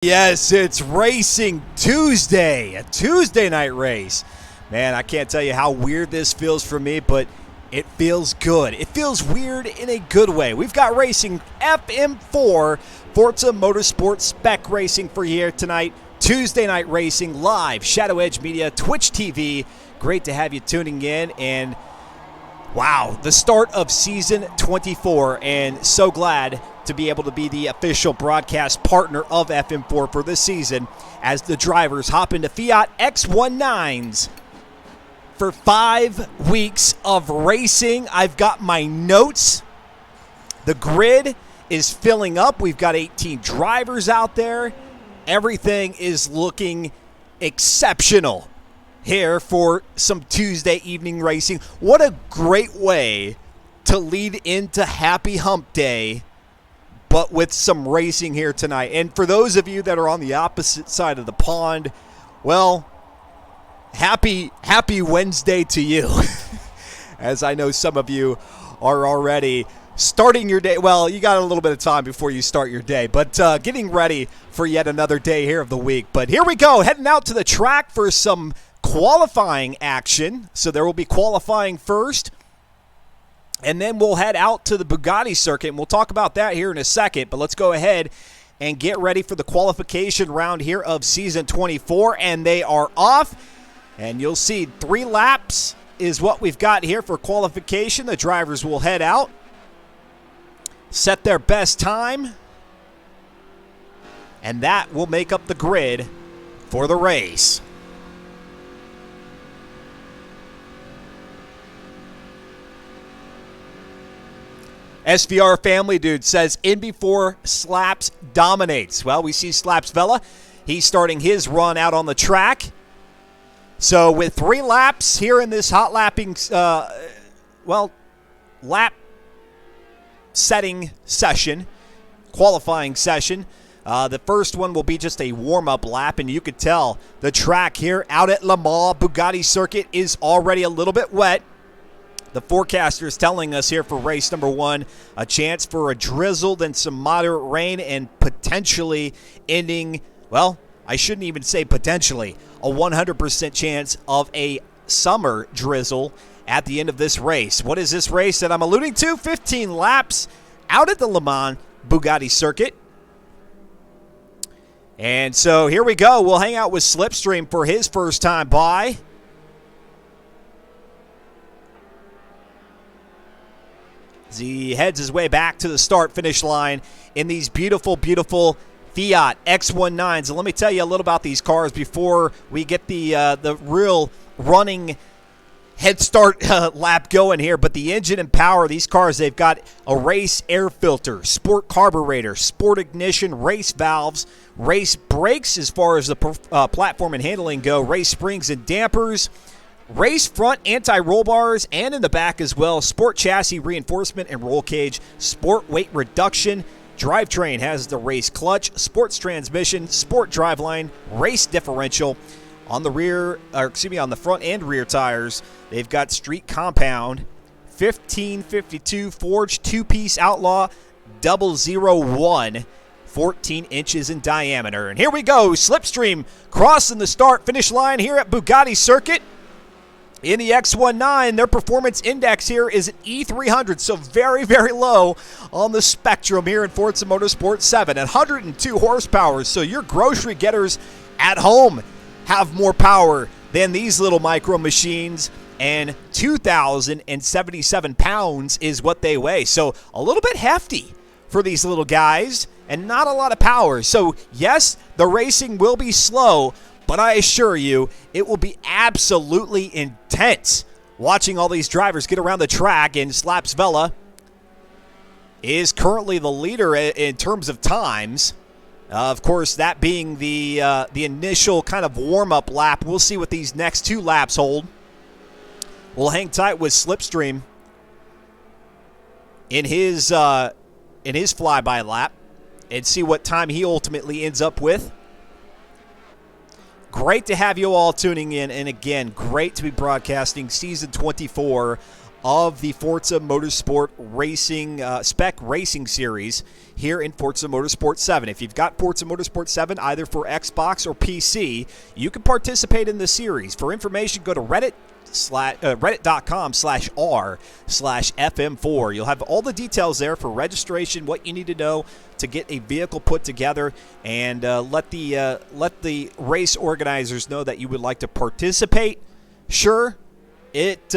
Yes, it's Racing Tuesday, a Tuesday night race. Man, I can't tell you how weird this feels for me, but it feels good. It feels weird in a good way. We've got racing FM4, Forza Motorsport Spec Racing for you here tonight. Tuesday night racing live, Shadow Edge Media, Twitch TV. Great to have you tuning in, and wow, the start of season 24, and so glad to be able to be the official broadcast partner of FM4 for this season as the drivers hop into Fiat X19s for 5 weeks of racing. I've got my notes. The grid is filling up. We've got 18 drivers out there. Everything is looking exceptional here for some Tuesday evening racing. What a great way to lead into Happy Hump Day, but with some racing here tonight. And for those of you that are on the opposite side of the pond, well, happy Wednesday to you. As I know some of you are already starting your day. Well, you got a little bit of time before you start your day, but getting ready for yet another day here of the week. But here we go, heading out to the track for some qualifying action. So there will be qualifying first, and then we'll head out to the Bugatti circuit, and we'll talk about that here in a second. But let's go ahead and get ready for the qualification round here of season 24, and they are off. And you'll see 3 laps is what we've got here for qualification. The drivers will head out, set their best time, and that will make up the grid for the race. SVR Family Dude says, in before Slaps dominates. Well, we see Slaps Vela. He's starting his run out on the track. So with 3 laps here in this hot lapping, lap setting session, qualifying session. The first one will be just a warm-up lap, and you could tell the track here out at Le Mans Bugatti circuit is already a little bit wet. The forecaster is telling us here for race number 1, a chance for a drizzle, then some moderate rain, and potentially ending, well, I shouldn't even say potentially, a 100% chance of a summer drizzle at the end of this race. What is this race that I'm alluding to? 15 laps out at the Le Mans Bugatti circuit. And so here we go. We'll hang out with Slipstream for his first time by. As he heads his way back to the start-finish line in these beautiful, beautiful Fiat X19s. And let me tell you a little about these cars before we get the real running head start lap going here. But the engine and power, these cars, they've got a race air filter, sport carburetor, sport ignition, race valves, race brakes as far as the platform and handling go, race springs and dampers, race front anti-roll bars, and in the back as well, sport chassis reinforcement and roll cage, sport weight reduction. Drivetrain has the race clutch, sports transmission, sport driveline, race differential. On the front and rear tires, they've got street compound, 1552 forged 2-piece Outlaw 001, 14 inches in diameter. And here we go, Slipstream crossing the start-finish line here at Bugatti Circuit. In the X19, their performance index here is an E300, so very, very low on the spectrum here in Forza Motorsport 7 at 102 horsepower. So your grocery getters at home have more power than these little micro machines, and 2,077 pounds is what they weigh. So a little bit hefty for these little guys and not a lot of power. So yes, the racing will be slow, but I assure you, it will be absolutely intense watching all these drivers get around the track. And Slaps Vela is currently the leader in terms of times. Of course, that being the initial kind of warm-up lap. We'll see what these next 2 laps hold. We'll hang tight with Slipstream in his flyby lap and see what time he ultimately ends up with. Great to have you all tuning in, and again, great to be broadcasting Season 24 of the Forza Motorsport Racing Spec Racing Series here in Forza Motorsport 7. If you've got Forza Motorsport 7 either for Xbox or PC, you can participate in the series. For information, go to reddit.com/r/FM4. You'll have all the details there for registration, what you need to know to get a vehicle put together, and let the race organizers know that you would like to participate. Sure, it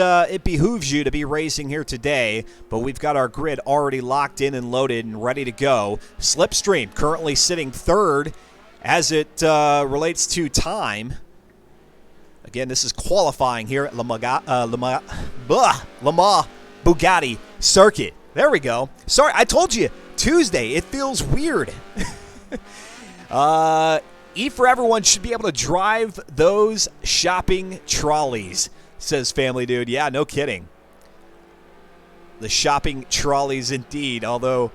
behooves you to be racing here today, but we've got our grid already locked in and loaded and ready to go. Slipstream currently sitting third as it relates to time. Again, this is qualifying here at Le Mans Bugatti Circuit. There we go. Sorry, I told you, Tuesday. It feels weird. E for Everyone should be able to drive those shopping trolleys, says Family Dude. Yeah, no kidding. The shopping trolleys indeed, although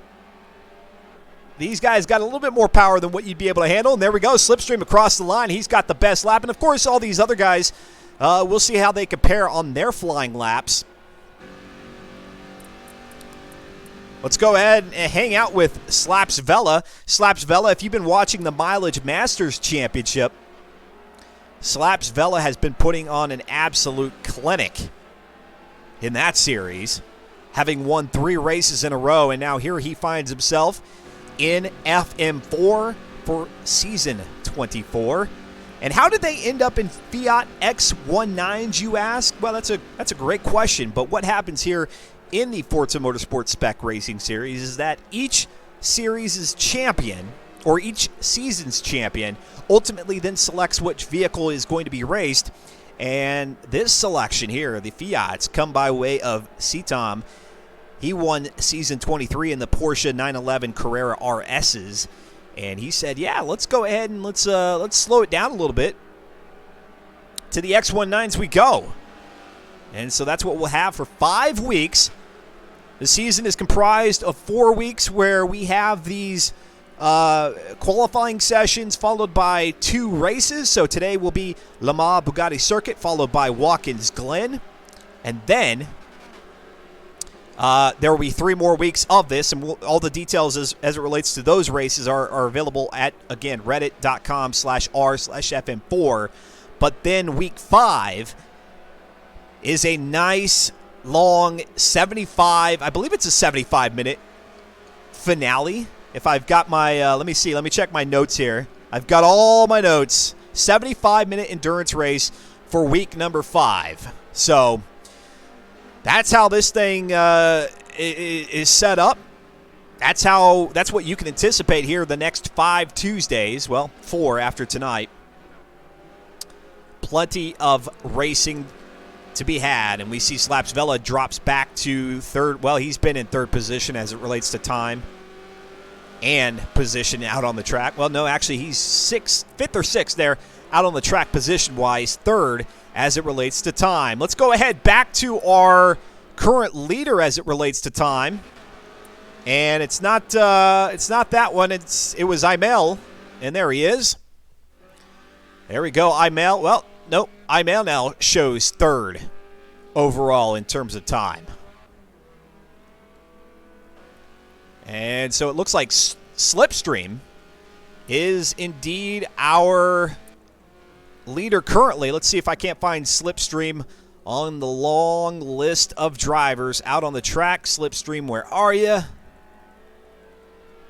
these guys got a little bit more power than what you'd be able to handle. And there we go, Slipstream across the line. He's got the best lap. And, of course, all these other guys, we'll see how they compare on their flying laps. Let's go ahead and hang out with Slaps Vela. Slaps Vela, if you've been watching the Mileage Masters Championship, Slaps Vela has been putting on an absolute clinic in that series, having won 3 races in a row, and now here he finds himself in FM4 for Season 24. And how did they end up in Fiat X19s, you ask? Well, that's a great question, but what happens here in the Forza Motorsport Spec Racing Series is that each series' champion, or each season's champion, ultimately then selects which vehicle is going to be raced. And this selection here, the Fiats, come by way of Sitam. He won Season 23 in the Porsche 911 Carrera RSs. And he said, yeah, let's go ahead and let's slow it down a little bit. To the X19s we go. And so that's what we'll have for 5 weeks. The season is comprised of 4 weeks where we have these qualifying sessions followed by 2 races. So today will be Le Mans Bugatti Circuit followed by Watkins Glen. And then there will be 3 more weeks of this. And all the details as it relates to those races are available at, again, reddit.com/r/FM4. But then week 5 is a nice long 75, I believe it's a 75-minute finale. If I've got my, let me check my notes here. I've got all my notes. 75-minute endurance race for week number 5. So that's how this thing is set up. That's what you can anticipate here the next 5 Tuesdays. Well, 4 after tonight. Plenty of racing to be had, and we see Slaps Vela drops back to third. Well, he's been in third position as it relates to time and position out on the track. Well, no, actually he's 5th or 6th there out on the track position-wise, third as it relates to time. Let's go ahead back to our current leader as it relates to time, and it's not that one. It was Imel, and there he is. There we go, Imel. Well, nope, Imel now shows third overall in terms of time. And so it looks like Slipstream is indeed our leader currently. Let's see if I can't find Slipstream on the long list of drivers out on the track. Slipstream, where are you?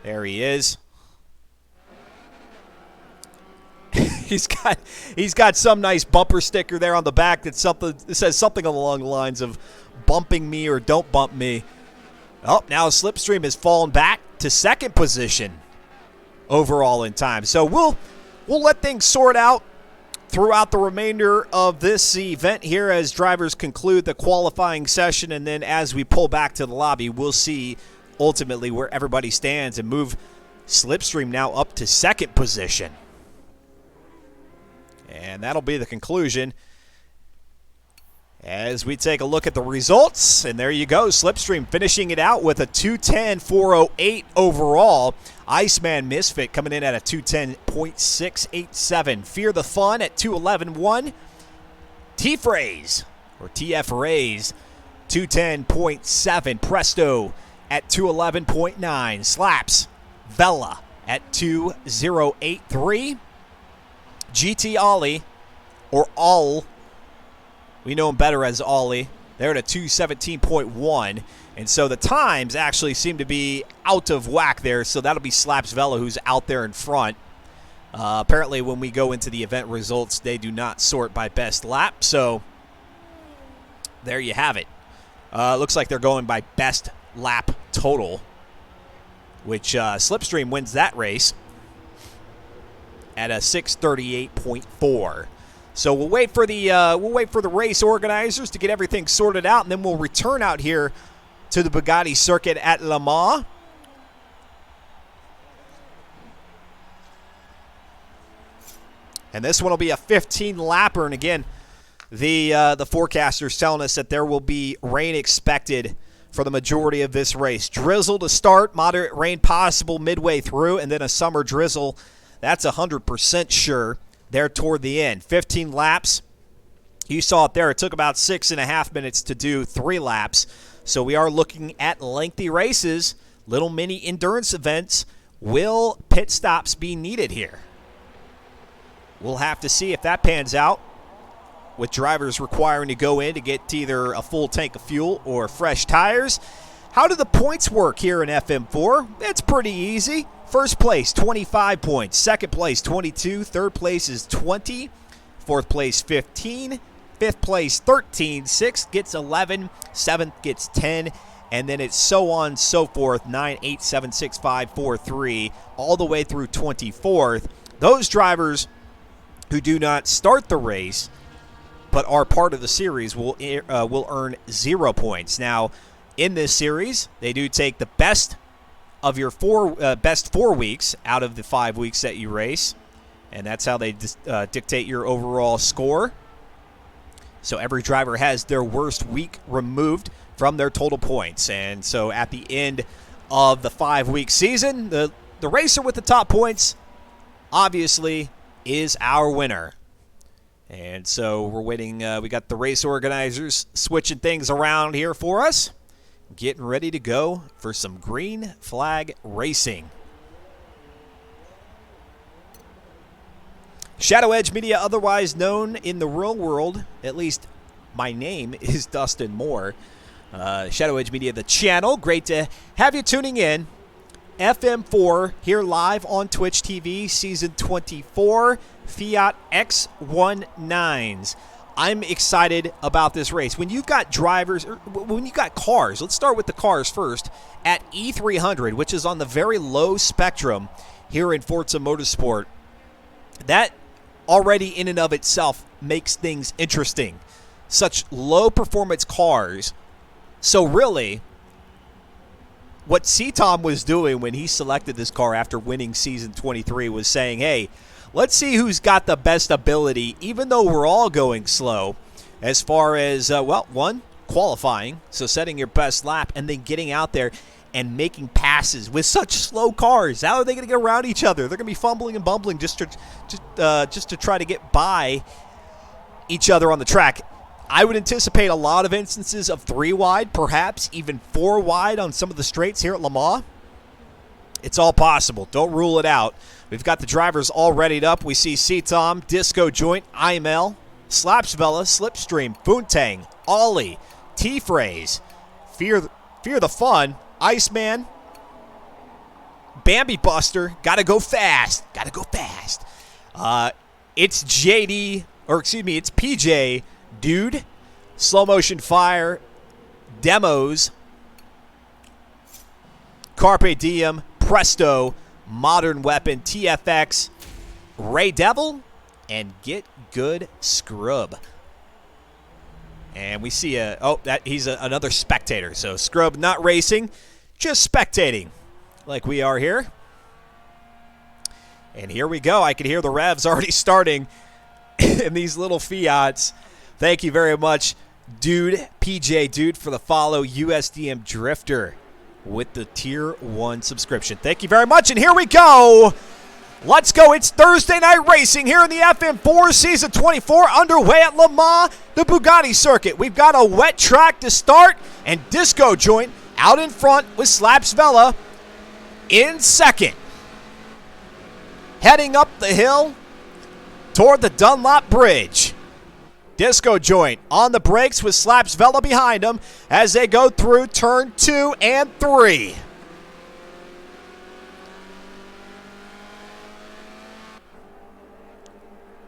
There he is. He's got some nice bumper sticker there on the back that says something along the lines of bumping me or don't bump me. Oh, now Slipstream has fallen back to 2nd position overall in time. So we'll let things sort out throughout the remainder of this event here as drivers conclude the qualifying session, and then as we pull back to the lobby, we'll see ultimately where everybody stands and move Slipstream now up to 2nd position. And that'll be the conclusion as we take a look at the results. And there you go, Slipstream finishing it out with a 210.408 overall. Iceman Misfit coming in at a 210.687. Fear the Fun at 211.1. T-Phrase, or TF Rays, 210.7. Presto at 211.9. Slaps Vela at 208.3. GT Ollie, or All, we know him better as Ollie, they're at a 217.1. And so the times actually seem to be out of whack there. So that'll be Slaps Vela who's out there in front. Apparently when we go into the event results, they do not sort by best lap. So there you have it. Looks like they're going by best lap total, which Slipstream wins that race at a 638.4. So we'll wait for the race organizers to get everything sorted out, and then we'll return out here to the Bugatti circuit at Le Mans. And this one will be a 15-lapper, and again, the forecasters telling us that there will be rain expected for the majority of this race. Drizzle to start, moderate rain possible midway through, and then a summer drizzle. That's 100% sure there toward the end. 15 laps. You saw it there. It took about 6.5 minutes to do 3 laps. So we are looking at lengthy races, little mini endurance events. Will pit stops be needed here? We'll have to see if that pans out, with drivers requiring to go in to get either a full tank of fuel or fresh tires. How do the points work here in FM4? It's pretty easy. First place, 25 points. Second place, 22. Third place is 20. Fourth place, 15. Fifth place, 13. Sixth gets 11. Seventh gets 10. And then it's so on, so forth, 9, 8, 7, 6, 5, 4, 3, all the way through 24th. Those drivers who do not start the race but are part of the series will earn 0 points. Now, in this series, they do take the best of your best 4 weeks out of the 5 weeks that you race, and that's how they dictate your overall score. So every driver has their worst week removed from their total points. And so at the end of the 5-week season, the racer with the top points obviously is our winner. And so we're waiting. We got the race organizers switching things around here for us, getting ready to go for some green flag racing. Shadow Edge Media, otherwise known in the real world, at least my name is Dustin Moore. Shadow Edge Media, the channel. Great to have you tuning in. FM4 here live on Twitch TV, Season 24, Fiat X19s. I'm excited about this race. When you've got drivers, when you've got cars, let's start with the cars first, at E300, which is on the very low spectrum here in Forza Motorsport, that already in and of itself makes things interesting. Such low performance cars. So really, what C-Tom was doing when he selected this car after winning Season 23 was saying, hey, let's see who's got the best ability, even though we're all going slow, as far as, one, qualifying, so setting your best lap, and then getting out there and making passes with such slow cars. How are they going to get around each other? They're going to be fumbling and bumbling just to try to get by each other on the track. I would anticipate a lot of instances of 3 wide, perhaps even 4 wide on some of the straights here at Le Mans. It's all possible. Don't rule it out. We've got the drivers all readied up. We see C-Tom, Disco Joint, IML, Slaps Vela, Slipstream, Boontang, Ollie, T-Phrase, Fear the Fun, Iceman, Bambi Buster, gotta go fast. Gotta go fast. It's JD, or excuse me, it's PJ, Dude, Slow Motion Fire, Demos, Carpe Diem, Presto, Modern Weapon, TFX, Ray Devil, and Get Good Scrub. And we see he's another spectator. So Scrub not racing, just spectating like we are here. And here we go. I can hear the revs already starting in these little Fiats. Thank you very much, Dude, PJ Dude, for the follow. USDM Drifter with the Tier 1 subscription. Thank you very much, and here we go. Let's go. It's Thursday night racing here in the FM4 Season 24 underway at Le Mans, the Bugatti circuit. We've got a wet track to start and Disco Joint out in front with Slaps Vela in second. Heading up the hill toward the Dunlop Bridge. Disco Joint on the brakes with Slaps Vela behind him as they go through turn 2 and 3.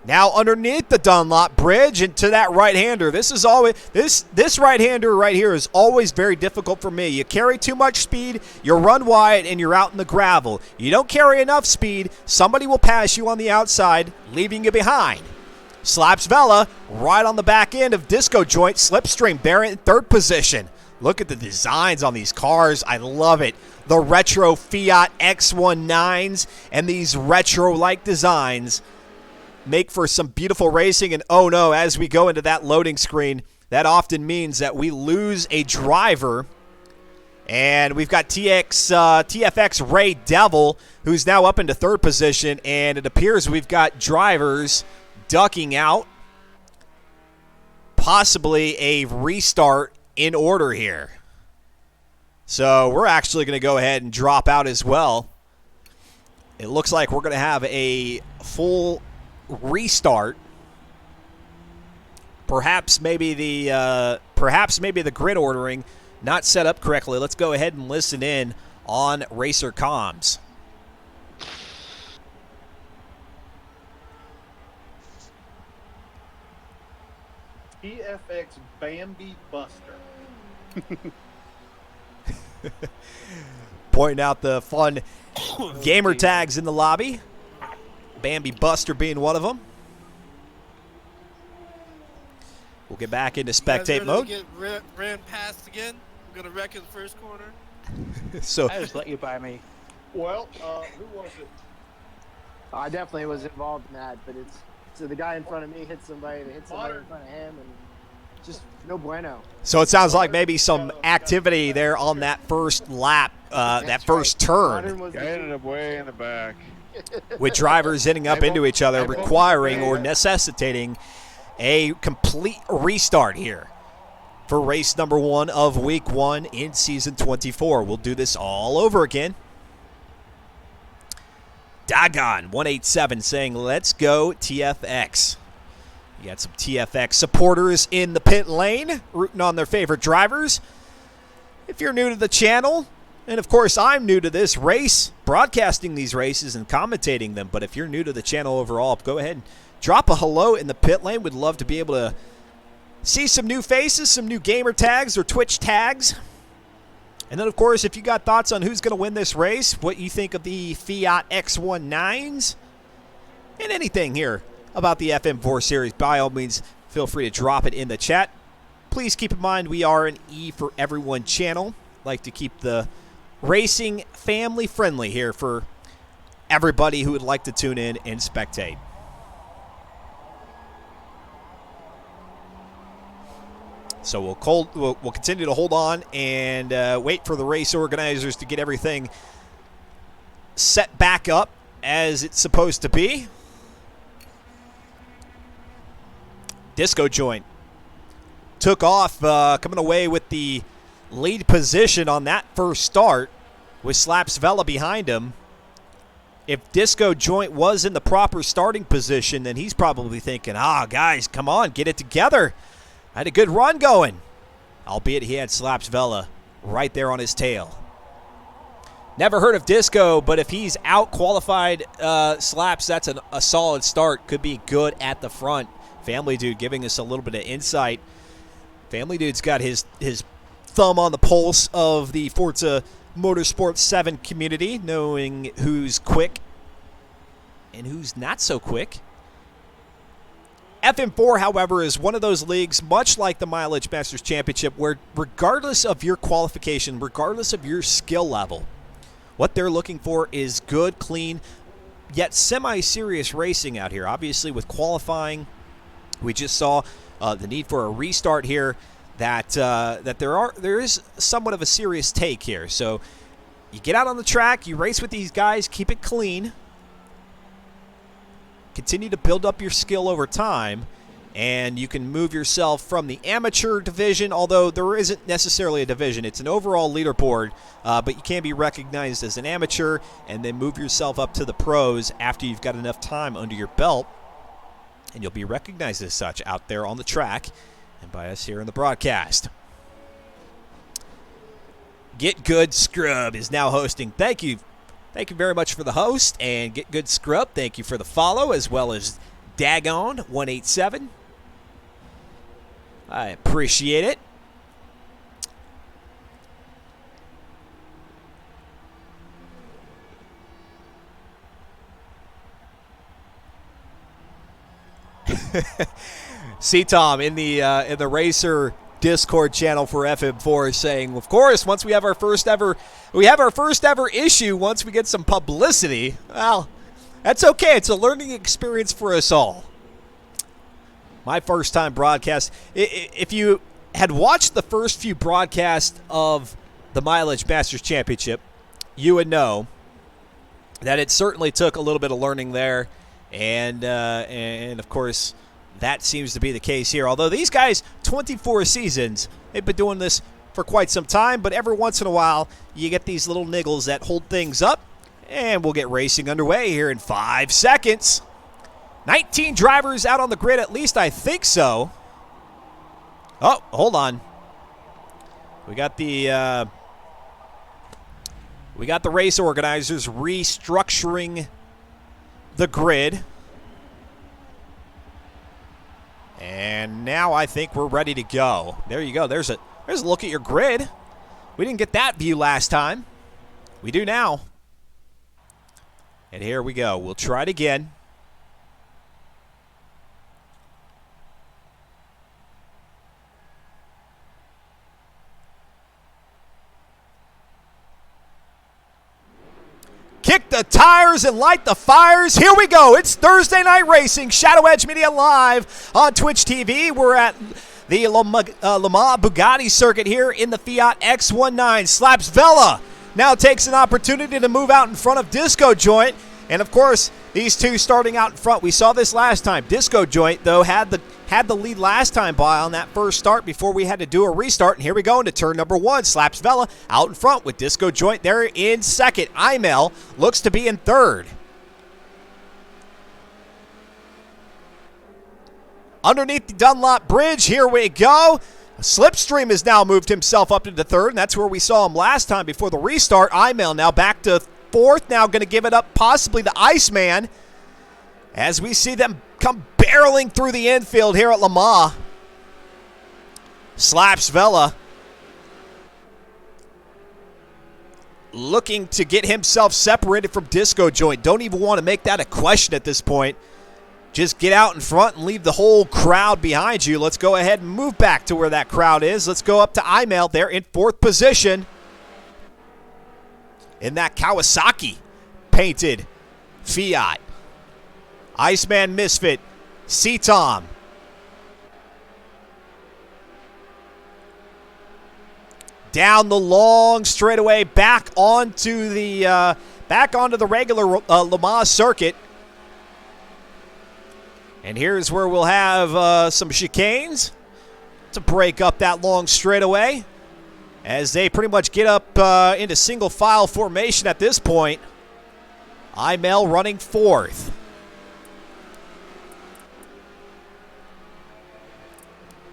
Now underneath the Dunlop Bridge and to that right-hander. This is always this right-hander right here is always very difficult for me. You carry too much speed, you run wide, and you're out in the gravel. You don't carry enough speed, somebody will pass you on the outside, leaving you behind. Slaps Vela right on the back end of Disco Joint. Slipstream there in third position. Look at the designs on these cars. I love it. The retro Fiat X19s and these retro-like designs make for some beautiful racing. And oh no, as we go into that loading screen, that often means that we lose a driver. And we've got TFX Ray Devil, who's now up into third position. And it appears we've got drivers ducking out. Possibly a restart in order here. So we're actually going to go ahead and drop out as well. It looks like we're going to have a full restart. Perhaps maybe the grid ordering not set up correctly. Let's go ahead and listen in on Racer Comms. TFX Bambi Buster. Pointing out the fun gamer tags in the lobby. Bambi Buster being one of them. We'll get back into spectate mode. Get ran past again. I'm gonna wreck in the first corner. So I just let you buy me. Well, who was it? I definitely was involved in that, but so the guy in front of me hit somebody, they hit somebody in front of him, and just no bueno. So it sounds like maybe some activity there on that first lap, that first turn. I ended up way in the back. With drivers hitting up into each other, requiring or necessitating a complete restart here for race number 1 of week 1 in season 24. We'll do this all over again. Dagon 187 saying, let's go TFX. You got some TFX supporters in the pit lane, rooting on their favorite drivers. If you're new to the channel, and of course I'm new to this race, broadcasting these races and commentating them, but if you're new to the channel overall, go ahead and drop a hello in the pit lane. We'd love to be able to see some new faces, some new gamer tags or Twitch tags. And then, of course, if you got thoughts on who's going to win this race, what you think of the Fiat X19s, and anything here about the FM4 series, by all means, feel free to drop it in the chat. Please keep in mind we are an E for Everyone channel. Like to keep the racing family friendly here for everybody who would like to tune in and spectate. So we'll continue to hold on and wait for the race organizers to get everything set back up as it's supposed to be. Disco Joint took off, coming away with the lead position on that first start with Slaps Vela behind him. If Disco Joint was in the proper starting position, then he's probably thinking, guys, come on, get it together. I had a good run going, albeit he had Slaps Vela right there on his tail. Never heard of Disco, but if he's out-qualified Slaps, that's a solid start. Could be good at the front. Family Dude giving us a little bit of insight. Family Dude's got his thumb on the pulse of the Forza Motorsport 7 community, knowing who's quick and who's not so quick. FM4, however, is one of those leagues, much like the Mileage Masters Championship, where regardless of your qualification, regardless of your skill level, what they're looking for is good, clean, yet semi-serious racing out here. Obviously, with qualifying, we just saw the need for a restart here, that there is somewhat of a serious take here. So you get out on the track, you race with these guys, keep it clean, continue to build up your skill over time, and you can move yourself from the amateur division, although there isn't necessarily a division. It's an overall leaderboard, but you can be recognized as an amateur and then move yourself up to the pros after you've got enough time under your belt, and you'll be recognized as such out there on the track and by us here in the broadcast. Get Good Scrub is now hosting. Thank you very much for the host, and Get Good Scrub, thank you for the follow, as well as Dagon 187. I appreciate it. See Tom in the Racer Discord channel for FM4 is saying, of course, once we have our first ever issue, once we get some publicity, well, that's okay. It's a learning experience for us all. My first time broadcast. If you had watched the first few broadcasts of the Mileage Masters Championship, you would know that it certainly took a little bit of learning there, and of course, that seems to be the case here. Although these guys, 24 seasons, they've been doing this for quite some time, but every once in a while, you get these little niggles that hold things up, and we'll get racing underway here in 5 seconds. 19 drivers out on the grid, at least I think so. Oh, hold on. We got the race organizers restructuring the grid. And now I think we're ready to go. There you go. There's a look at your grid. We didn't get that view last time. We do now. And here we go. We'll try it again. Kick the tires and light the fires. Here we go. It's Thursday Night Racing. Shadow Edge Media live on Twitch TV. We're at the Le Mans Bugatti circuit here in the Fiat X19. Slaps Vela now takes an opportunity to move out in front of Disco Joint. And, of course, these two starting out in front. We saw this last time. Disco Joint, though, had the lead last time by on that first start before we had to do a restart. And here we go into turn number 1. Slaps Vela out in front with Disco Joint there in second. Imel looks to be in third. Underneath the Dunlop Bridge, here we go. Slipstream has now moved himself up into third, and that's where we saw him last time before the restart. Imel now back to fourth, now going to give it up possibly to Iceman as we see them come barreling through the infield here at Le Mans. Slaps Vela looking to get himself separated from Disco Joint. Don't even want to make that a question at this point. Just get out in front and leave the whole crowd behind you. Let's go ahead and move back to where that crowd is. Let's go up to Imel there in fourth position in that Kawasaki painted Fiat. Iceman Misfit, C-Tom. Down the long straightaway back onto the regular Le Mans circuit. And here's where we'll have some chicanes to break up that long straightaway as they pretty much get up into single file formation at this point. Imel running fourth.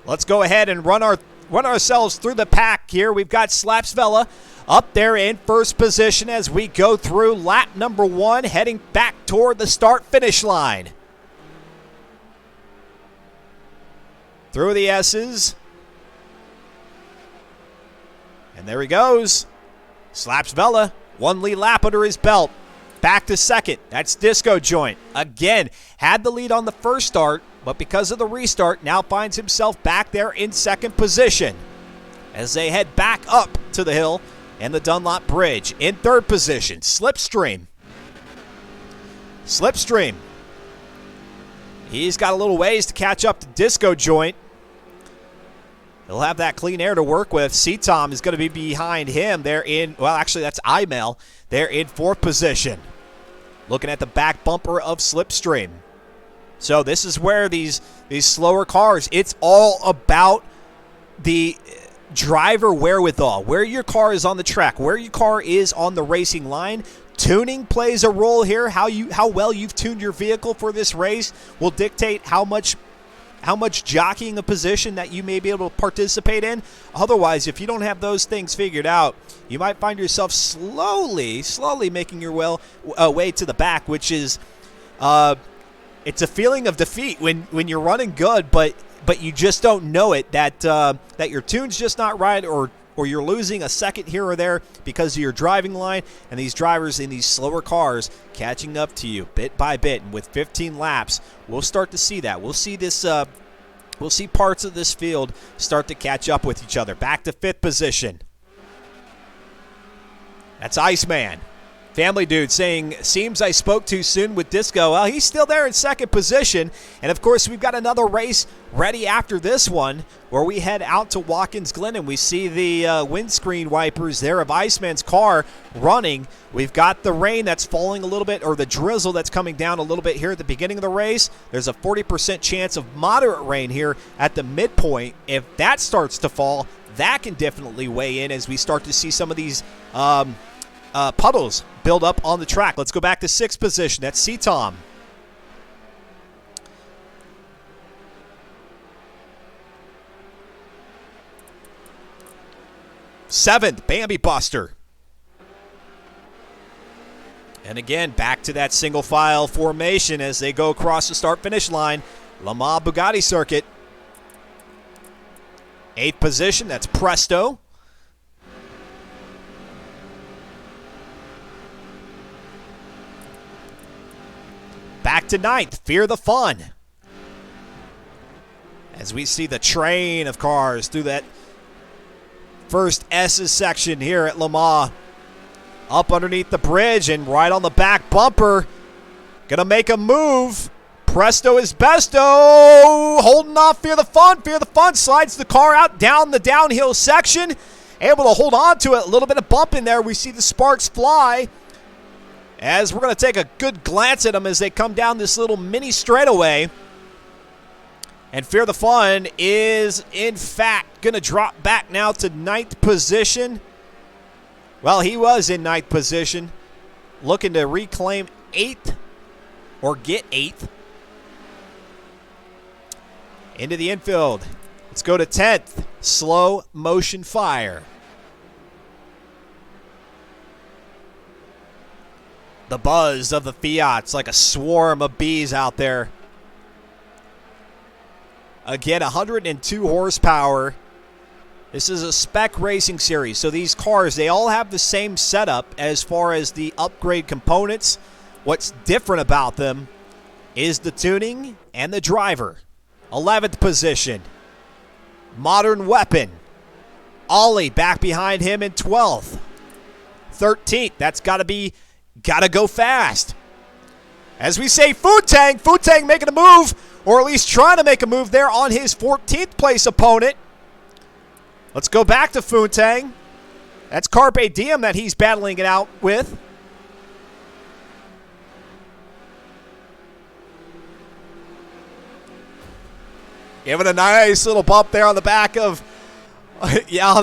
Let's go ahead and run ourselves through the pack here. We've got Slaps Vela up there in first position as we go through lap number 1, heading back toward the start-finish line. Through the S's. And there he goes. Slaps Vela, 1 lead lap under his belt. Back to second. That's Disco Joint. Again, had the lead on the first start, but because of the restart, now finds himself back there in second position as they head back up to the hill and the Dunlop Bridge. In third position, Slipstream. Slipstream. He's got a little ways to catch up to Disco Joint. He'll have that clean air to work with. C-Tom is going to be behind him there in, well, actually, that's Imel there in fourth position. Looking at the back bumper of Slipstream. So this is where these slower cars, it's all about the driver wherewithal, where your car is on the track, where your car is on the racing line. Tuning plays a role here. How well you've tuned your vehicle for this race will dictate how much jockeying a position that you may be able to participate in. Otherwise, if you don't have those things figured out, you might find yourself slowly making your way to the back, which is it's a feeling of defeat when you're running good, but you just don't know it, that your tune's just not right, or you're losing a second here or there because of your driving line, and these drivers in these slower cars catching up to you bit by bit. And with 15 laps, we'll start to see that. We'll see this. We'll see parts of this field start to catch up with each other. Back to 5th position. That's Iceman. Family Dude saying, seems I spoke too soon with Disco. Well, he's still there in 2nd position. And, of course, we've got another race ready after this one where we head out to Watkins Glen and we see the windscreen wipers there of Iceman's car running. We've got the rain that's falling a little bit, or the drizzle that's coming down a little bit here at the beginning of the race. There's a 40% chance of moderate rain here at the midpoint. If that starts to fall, that can definitely weigh in as we start to see some of these puddles build up on the track. Let's go back to 6th position. That's C-Tom. Seventh, Bambi Buster. And again, back to that single file formation as they go across the start-finish line. Le Mans Bugatti circuit. 8th position, that's Presto. Back to 9th, Fear the Fun. As we see the train of cars through that first S's section here at Le Mans. Up underneath the bridge and right on the back bumper. Gonna make a move. Presto is besto. Holding off Fear the Fun. Fear the Fun slides the car out down the downhill section. Able to hold on to it. A little bit of bump in there. We see the sparks fly. As we're going to take a good glance at them as they come down this little mini straightaway. And Fear the Fun is, in fact, going to drop back now to 9th position. Well, he was in 9th position, looking to reclaim 8th, or get 8th. Into the infield. Let's go to 10th, Slow Motion Fire. The buzz of the Fiats like a swarm of bees out there. Again, 102 horsepower. This is a spec racing series, so these cars, they all have the same setup as far as the upgrade components. What's different about them is the tuning and the driver. 11th position, Modern Weapon. Ollie back behind him in 12th. 13th, that's got to go fast. As we say, Food Tang making a move, or at least trying to make a move there on his 14th place opponent. Let's go back to Food Tang. That's Carpe Diem that he's battling it out with. Giving a nice little bump there on the back of, yeah,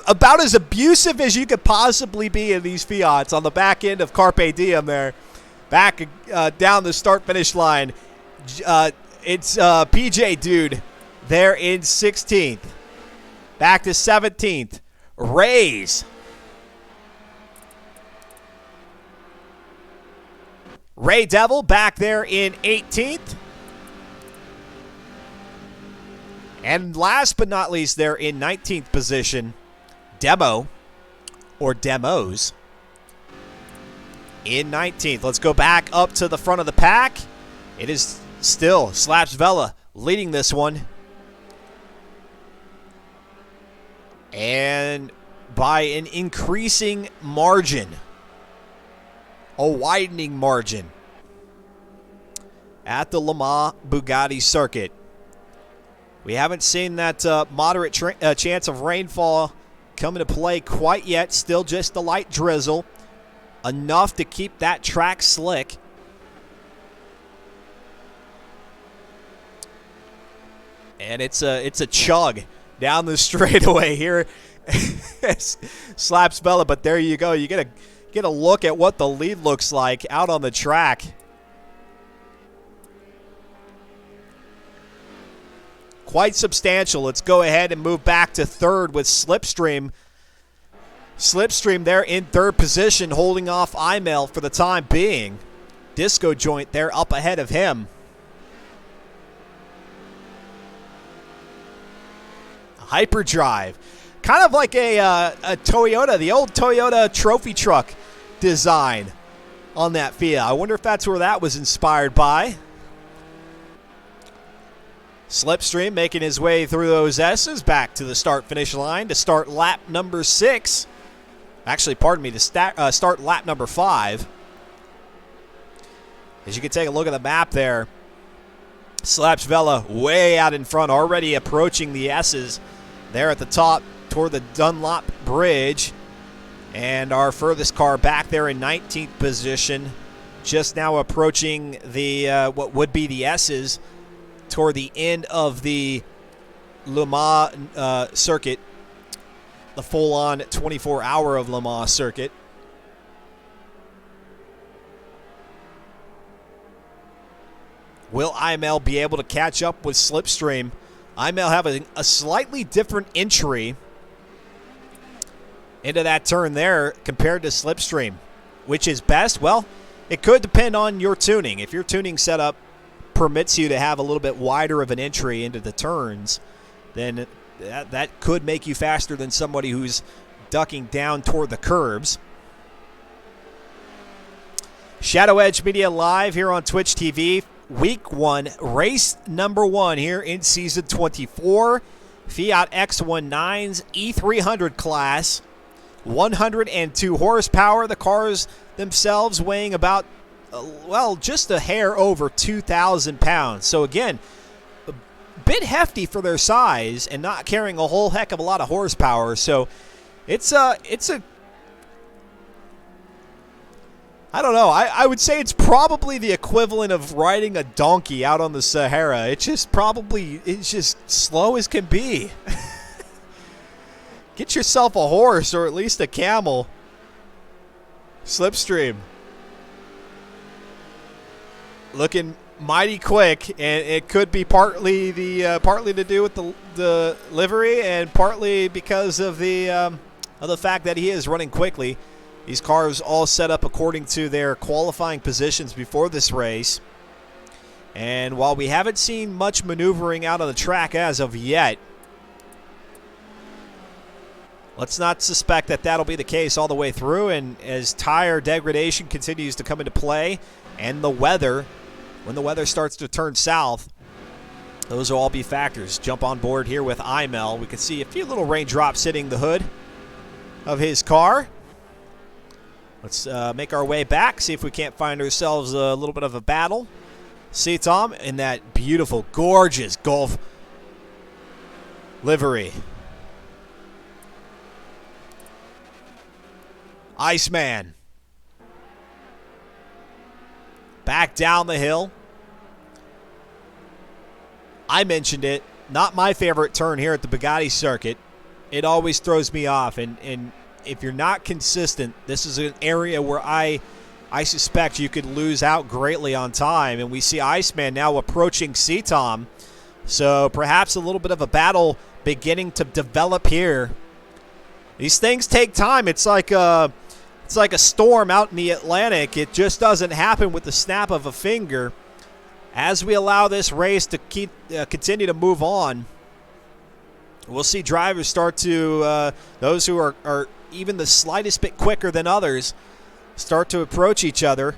about as abusive as you could possibly be in these Fiats on the back end of Carpe Diem there. Back down the start-finish line. It's PJ Dude there in 16th. Back to 17th. Rays. Ray Devil back there in 18th. And last but not least there in 19th position, Demo, or Demos, in 19th. Let's go back up to the front of the pack. It is still Slaps Vela leading this one. And by an increasing margin, a widening margin at the Le Mans Bugatti circuit. We haven't seen that moderate chance of rainfall come into play quite yet. Still just a light drizzle. Enough to keep that track slick. and it's a chug down the straightaway here. Slaps Bella, but there you go. You get a look at what the lead looks like out on the track. Quite substantial. Let's go ahead and move back to third with Slipstream. Slipstream there in third position, holding off Imel for the time being. Disco Joint there up ahead of him. Hyperdrive. Kind of like a Toyota, the old Toyota trophy truck design on that Fiat. I wonder if that's where that was inspired by. Slipstream making his way through those S's back to the start-finish line to start lap number 6. Actually, pardon me, to start lap number 5. As you can take a look at the map there, Slaps Vela way out in front, already approaching the S's there at the top toward the Dunlop Bridge. And our furthest car back there in 19th position, just now approaching the what would be the S's toward the end of the Le Mans circuit, the full-on 24-hour of Le Mans circuit. Will Imel be able to catch up with Slipstream? Imel having a slightly different entry into that turn there compared to Slipstream. Which is best? Well, it could depend on your tuning. If your tuning setup permits you to have a little bit wider of an entry into the turns, then that could make you faster than somebody who's ducking down toward the curbs. Shadow Edge Media live here on Twitch TV. Week 1, race number 1 here in season 24. Fiat X19's E300 class. 102 horsepower. The cars themselves weighing about, well, just a hair over 2,000 pounds. So again, a bit hefty for their size and not carrying a whole heck of a lot of horsepower. So it's a I don't know. I would say it's probably the equivalent of riding a donkey out on the Sahara. It's just slow as can be. Get yourself a horse or at least a camel. Slipstream. Looking mighty quick, and it could be partly to do with the livery and partly because of the fact that he is running quickly. These cars all set up according to their qualifying positions before this race. And while we haven't seen much maneuvering out on the track as of yet, let's not suspect that that'll be the case all the way through. And as tire degradation continues to come into play and the weather, when the weather starts to turn south, those will all be factors. Jump on board here with Imel. We can see a few little raindrops hitting the hood of his car. Let's make our way back, see if we can't find ourselves a little bit of a battle. See Tom in that beautiful, gorgeous Gulf livery. Iceman. Back down the hill. I mentioned it. Not my favorite turn here at the Bugatti circuit. It always throws me off, and if you're not consistent, this is an area where I suspect you could lose out greatly on time. And we see Iceman now approaching C-Tom. So perhaps a little bit of a battle beginning to develop here. These things take time. It's like a storm out in the Atlantic. It just doesn't happen with the snap of a finger. As we allow this race to continue to move on, we'll see drivers start to, those who are even the slightest bit quicker than others, start to approach each other.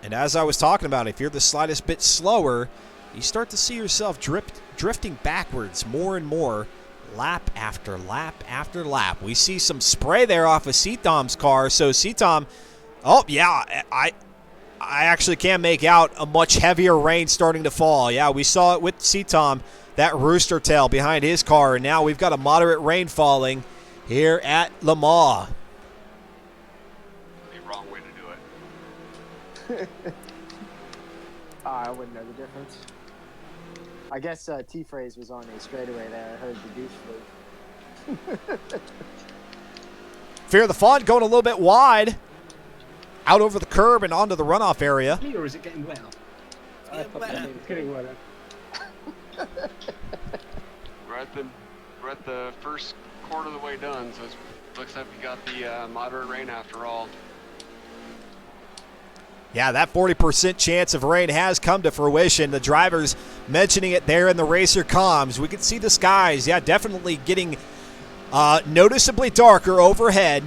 And as I was talking about, if you're the slightest bit slower, you start to see yourself drifting backwards more and more, lap after lap after lap. We see some spray there off of C-Tom's car. So C-Tom, oh yeah, I actually can make out a much heavier rain starting to fall. Yeah, we saw it with C-Tom, that rooster tail behind his car, and now we've got a moderate rain falling here at Le Mans. The wrong way to do it. I wouldn't know the difference. I guess T-Phrase was on a straightaway there. I heard the douche flew. Fear the Fun going a little bit wide. Out over the curb and onto the runoff area. Or is it getting wetter? It's getting wetter. We're at the first quarter of the way done, so it looks like we got the moderate rain after all. Yeah, that 40% chance of rain has come to fruition. The drivers mentioning it there in the racer comms. We can see the skies, yeah, definitely getting noticeably darker overhead.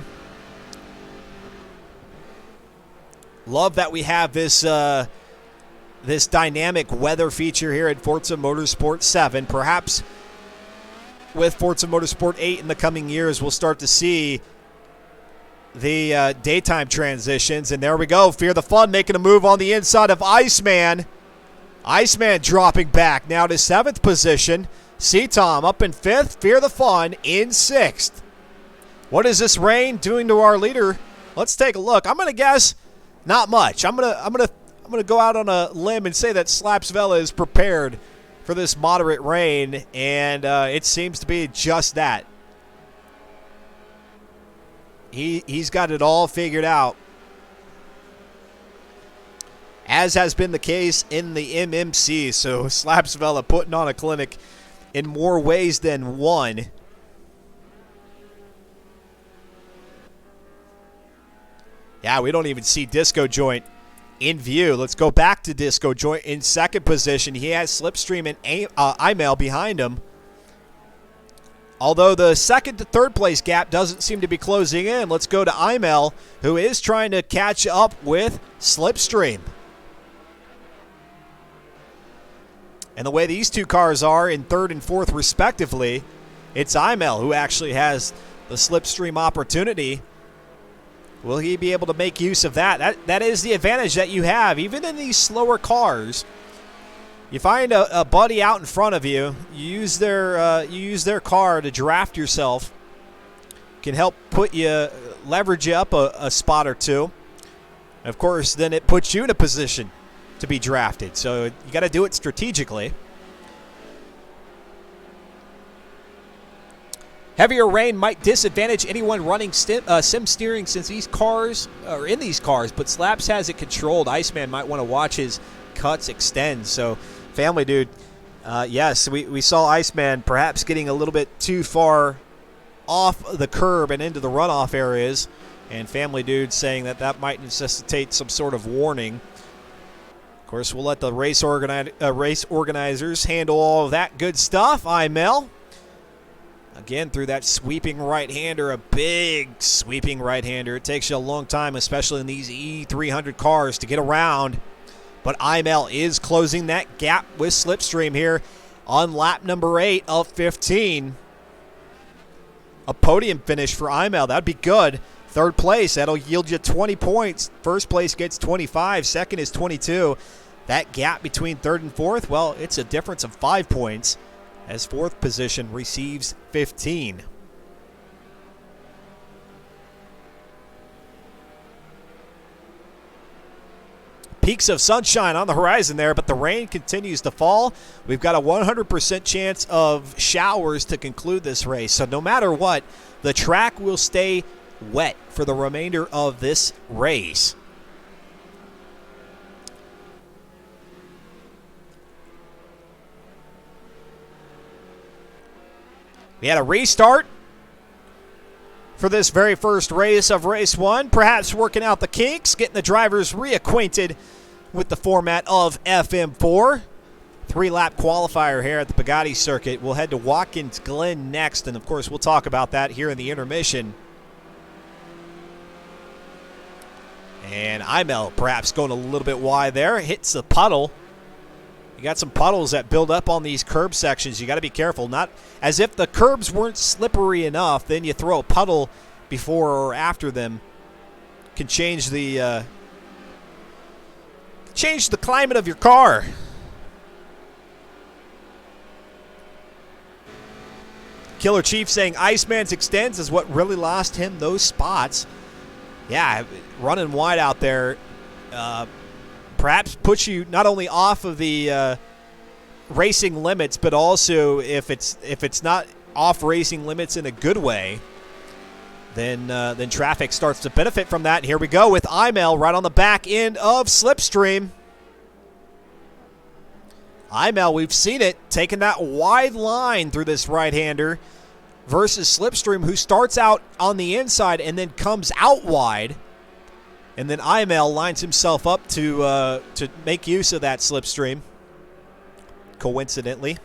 Love that we have this this dynamic weather feature here at Forza Motorsport 7. Perhaps with Forza Motorsport 8 in the coming years, we'll start to see the daytime transitions. And there we go. Fear the Fun making a move on the inside of Iceman. Iceman dropping back now to 7th position. C-Tom up in 5th. Fear the Fun in 6th. What is this rain doing to our leader? Let's take a look. I'm going to guess not much. I'm gonna go out on a limb and say that Slaps Vela is prepared for this moderate rain, and it seems to be just that. He's got it all figured out, as has been the case in the MMC. So Slaps Vela putting on a clinic in more ways than one. Yeah, we don't even see Disco Joint in view. Let's go back to Disco Joint in 2nd position. He has Slipstream and Imail behind him. Although the 2nd to 3rd place gap doesn't seem to be closing in, let's go to Imail, who is trying to catch up with Slipstream. And the way these two cars are in 3rd and 4th respectively, it's Imail who actually has the Slipstream opportunity. Will he be able to make use of that? That is the advantage that you have. Even in these slower cars, you find a buddy out in front of you. You use their car to draft yourself. Can help leverage you up a spot or two. And of course, then it puts you in a position to be drafted. So you got to do it strategically. Heavier rain might disadvantage anyone running sim steering since these cars are in these cars, but Slaps has it controlled. Iceman might want to watch his cuts extend. So, family dude, yes, we saw Iceman perhaps getting a little bit too far off the curb and into the runoff areas, and family dude saying that might necessitate some sort of warning. Of course, we'll let the race organizers handle all of that good stuff. Mel. Again, through that sweeping right-hander, a big sweeping right-hander. It takes you a long time, especially in these E300 cars, to get around. But Imel is closing that gap with Slipstream here on lap number 8 of 15. A podium finish for Imel. That'd be good. 3rd place, that'll yield you 20 points. 1st place gets 25. 2nd is 22. That gap between 3rd and 4th, well, it's a difference of 5 points. As 4th position receives 15. Peaks of sunshine on the horizon there, but the rain continues to fall. We've got a 100% chance of showers to conclude this race. So no matter what, the track will stay wet for the remainder of this race. We had a restart for this very first race of race 1. Perhaps working out the kinks, getting the drivers reacquainted with the format of FM4. 3-lap qualifier here at the Bugatti circuit. We'll head to Watkins Glen next, and of course we'll talk about that here in the intermission. And Imel perhaps going a little bit wide there. Hits the puddle. You got some puddles that build up on these curb sections. You got to be careful. Not as if the curbs weren't slippery enough, then you throw a puddle before or after them. Can change the climate of your car. Killer Chief saying Iceman's extends is what really lost him those spots. Yeah, running wide out there. Perhaps puts you not only off of the racing limits, but also if it's not off racing limits in a good way, then traffic starts to benefit from that. And here we go with Imel right on the back end of Slipstream. Imel, we've seen it, taking that wide line through this right-hander versus Slipstream, who starts out on the inside and then comes out wide. And then Imel lines himself up to make use of that Slipstream, coincidentally.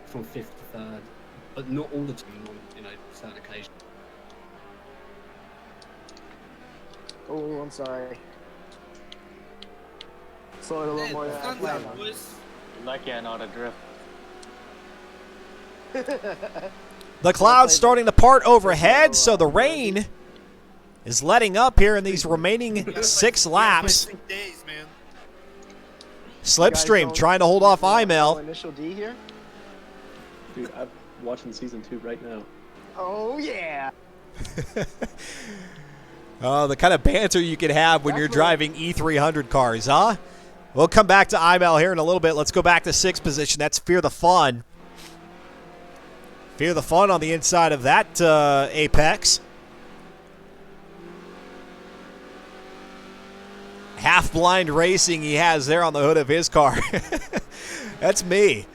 From 5th to 3rd, but not all the time on, certain occasions. Oh, I'm sorry. Slow it a little more than I Sun's planned out, on. boys. Lucky I know how to drift. The clouds starting to part overhead, so the rain is letting up here in these remaining 6 laps. Days, man. Slipstream trying to hold off Imel. Initial D here. Dude, I'm watching season 2 right now. Oh yeah. Oh, the kind of banter you can have when you're driving E300 cars, huh? We'll come back to Imel here in a little bit. Let's go back to 6th position. That's Fear the Fun. Fear the Fun on the inside of that Apex. Half-blind racing he has there on the hood of his car. That's me.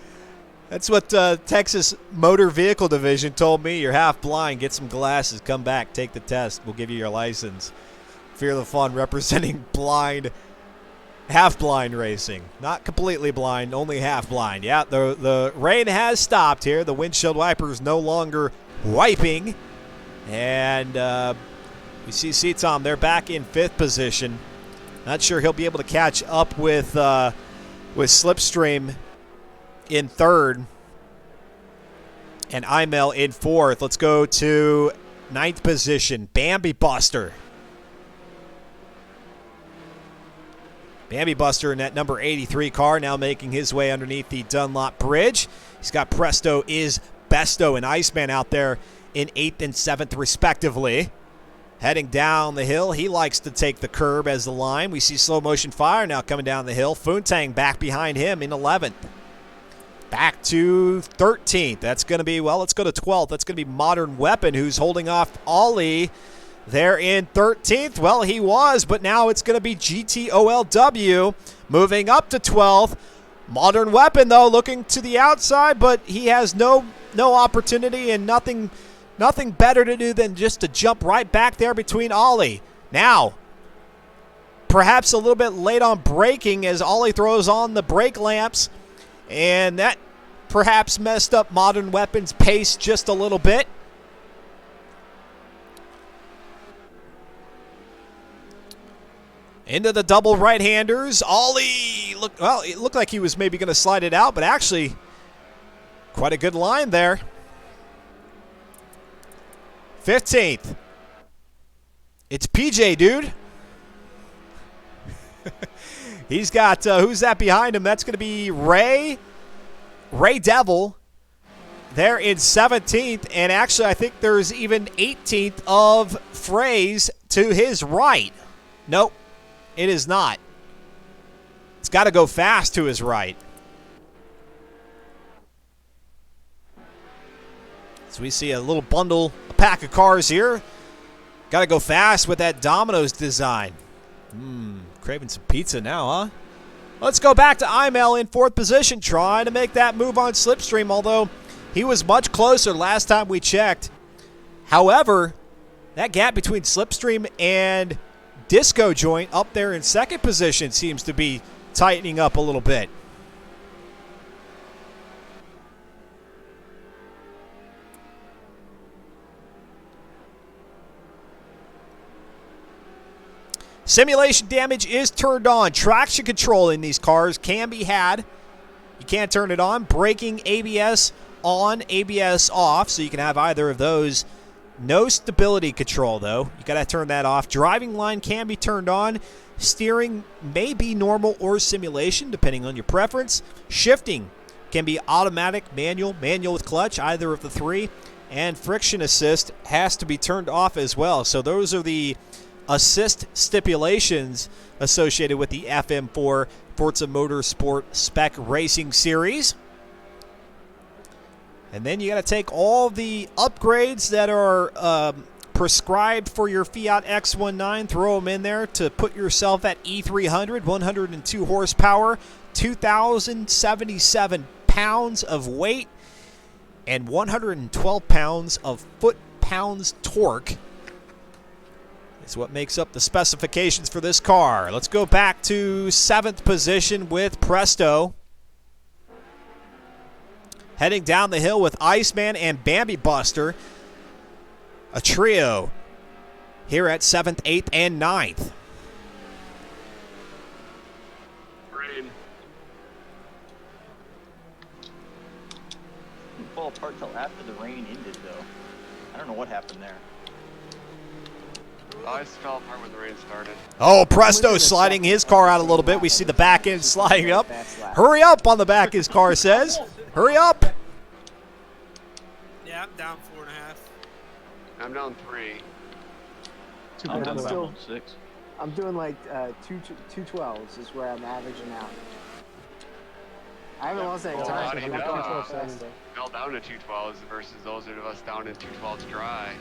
That's what Texas Motor Vehicle Division told me. You're half blind. Get some glasses. Come back. Take the test. We'll give you your license. Fear the Fun representing blind, half blind racing. Not completely blind, only half blind. Yeah, the rain has stopped here. The windshield wiper is no longer wiping. And we see Seatom. They're back in 5th position. Not sure he'll be able to catch up with Slipstream in 3rd, and Imel in 4th. Let's go to 9th position, Bambi Buster. Bambi Buster in that number 83 car, now making his way underneath the Dunlop Bridge. He's got Presto is Besto and Iceman out there in 8th and 7th respectively. Heading down the hill, he likes to take the curb as the line. We see Slow Motion Fire now coming down the hill. Foontang back behind him in 11th. Back to 13th. That's going to be, well, let's go to 12th. That's going to be Modern Weapon, who's holding off Ollie there in 13th. Well, he was, but now it's going to be GTOLW moving up to 12th. Modern Weapon, though, looking to the outside, but he has no opportunity and nothing better to do than just to jump right back there between Ollie. Now, perhaps a little bit late on braking as Ollie throws on the brake lamps. And that perhaps messed up Modern Weapon's pace just a little bit. Into the double right-handers. Ollie, it looked like he was maybe going to slide it out, but actually quite a good line there. 15th. It's PJ, dude. He's got, who's that behind him? That's going to be Ray Devil there in 17th. And actually, I think there's even 18th of Phrase to his right. Nope, it is not. It's got to go fast to his right. So we see a little bundle, a pack of cars here. Got to go fast with that Domino's design. Craving some pizza now, huh? Let's go back to Imel in 4th position, trying to make that move on Slipstream, although he was much closer last time we checked. However, that gap between Slipstream and Disco Joint up there in 2nd position seems to be tightening up a little bit. Simulation damage is turned on. Traction control in these cars can be had. You can't turn it on. Braking, ABS on, ABS off. So you can have either of those No stability control, though. You got to turn that off. Driving line can be turned on. Steering may be normal or simulation, depending on your preference. Shifting can be automatic, manual with clutch, either of the three. And friction assist has to be turned off as well. So those are the assist stipulations associated with the FM4 Forza Motorsport Spec Racing Series. And then you got to take all the upgrades that are prescribed for your Fiat X19, throw them in there to put yourself at E300, 102 horsepower, 2,077 pounds of weight, and 112 pounds of foot-pounds torque. Is what makes up the specifications for this car. Let's go back to 7th position with Presto. Heading down the hill with Iceman and Bambi Buster. A trio here at 7th, 8th, and 9th. Rain. Didn't fall apart till after the rain ended, though. I don't know what happened there. I just fell apart when the rain started. Oh, Presto sliding his car out a little bit. We see the back end sliding up. Hurry up on the back, his car says. Hurry up. Yeah, I'm down 4.5. I'm down 3. I'm down still- about 6. I'm doing like 212s is where I'm averaging out. I haven't lost any Well, time. how do so you I'm know? not control fast. Fell down to 212s versus those of us down in 212s dry.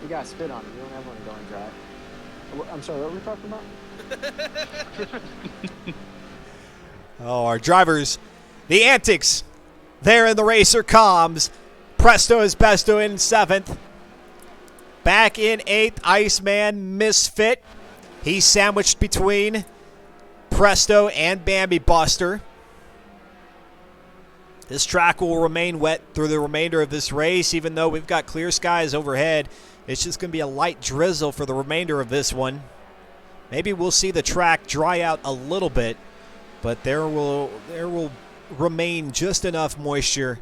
You got spit on it. You don't have one going dry. I'm sorry, what were we talking about? Oh, our drivers, the antics there in the racer comms. Presto is Besto in 7th. Back in 8th, Iceman Misfit. He's sandwiched between Presto and Bambi Buster. This track will remain wet through the remainder of this race, even though we've got clear skies overhead. It's just going to be a light drizzle for the remainder of this one. Maybe we'll see the track dry out a little bit, but there will remain just enough moisture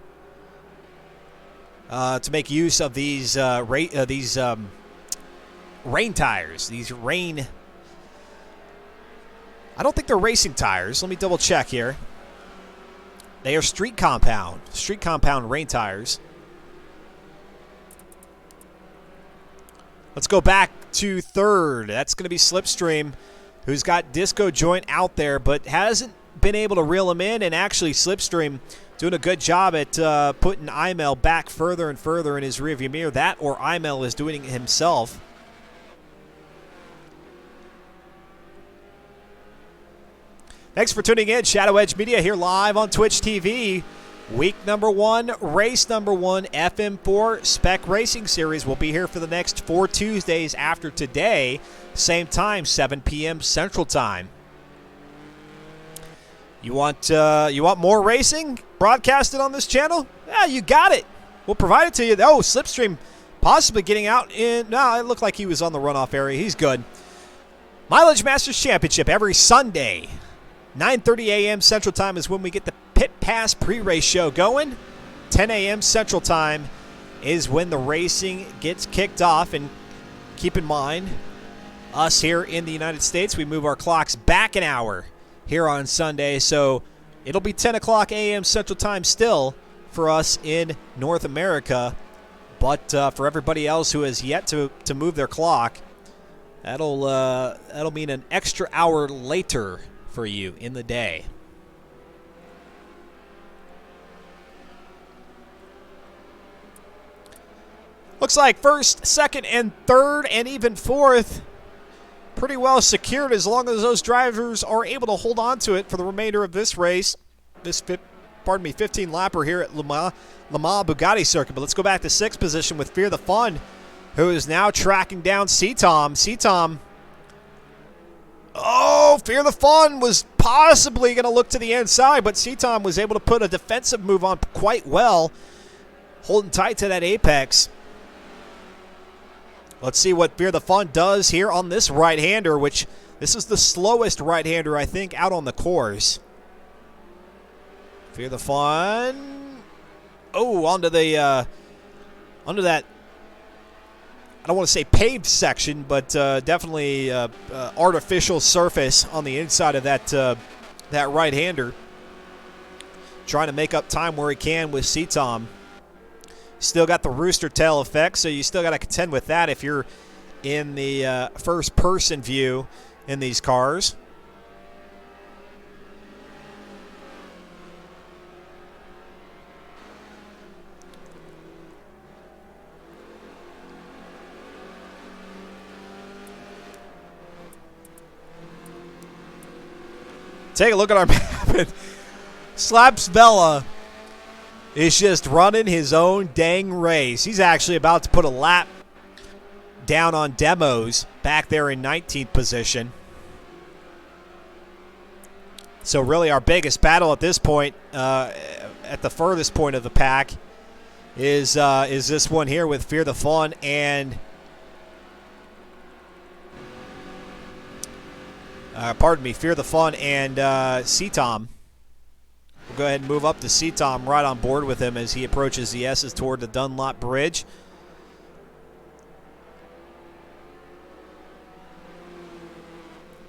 to make use of these rain tires. These rain. I don't think they're racing tires. Let me double check here. They are street compound rain tires. Let's go back to 3rd. That's going to be Slipstream, who's got Disco Joint out there, but hasn't been able to reel him in. And actually, Slipstream doing a good job at putting Imel back further and further in his rearview mirror. That or Imel is doing it himself. Thanks for tuning in. Shadow Edge Media here live on Twitch TV. Week number 1, race number 1, FM4 Spec Racing Series will be here for the next 4 Tuesdays after today. Same time, 7 p.m. Central Time. You want more racing broadcasted on this channel? Yeah, you got it. We'll provide it to you. Oh, Slipstream possibly getting out in... No, it looked like he was on the runoff area. He's good. Mileage Masters Championship every Sunday. 9:30 a.m. Central Time is when we get the Pit Pass pre-race show going. 10 a.m. Central Time is when the racing gets kicked off. And keep in mind, us here in the United States, we move our clocks back an hour here on Sunday. So it'll be 10 o'clock a.m. Central Time still for us in North America. But for everybody else who has yet to move their clock, that'll mean an extra hour later for you in the day. Looks like 1st, 2nd, and 3rd, and even 4th pretty well secured as long as those drivers are able to hold on to it for the remainder of this race. This 15-lapper here at Le Mans Bugatti circuit. But let's go back to 6th position with Fear the Fun, who is now tracking down C-Tom. C-Tom. Oh, Fear the Fun was possibly going to look to the inside, but C-Tom was able to put a defensive move on quite well, holding tight to that apex. Let's see what Fear the Fun does here on this right-hander, which this is the slowest right-hander, I think, out on the course. Fear the Fun. Oh, onto the under that, I don't want to say paved section, but definitely artificial surface on the inside of that right-hander. Trying to make up time where he can with Seatom. Still got the rooster tail effect, so you still got to contend with that if you're in the first-person view in these cars. Take a look at our map. Slaps Vela is just running his own dang race. He's actually about to put a lap down on Demos back there in 19th position. So really our biggest battle at this point, at the furthest point of the pack, is this one here with Fear the Fun and Fear the Fun and Seatom. We'll go ahead and move up to Seatom right on board with him as he approaches the S's toward the Dunlop Bridge.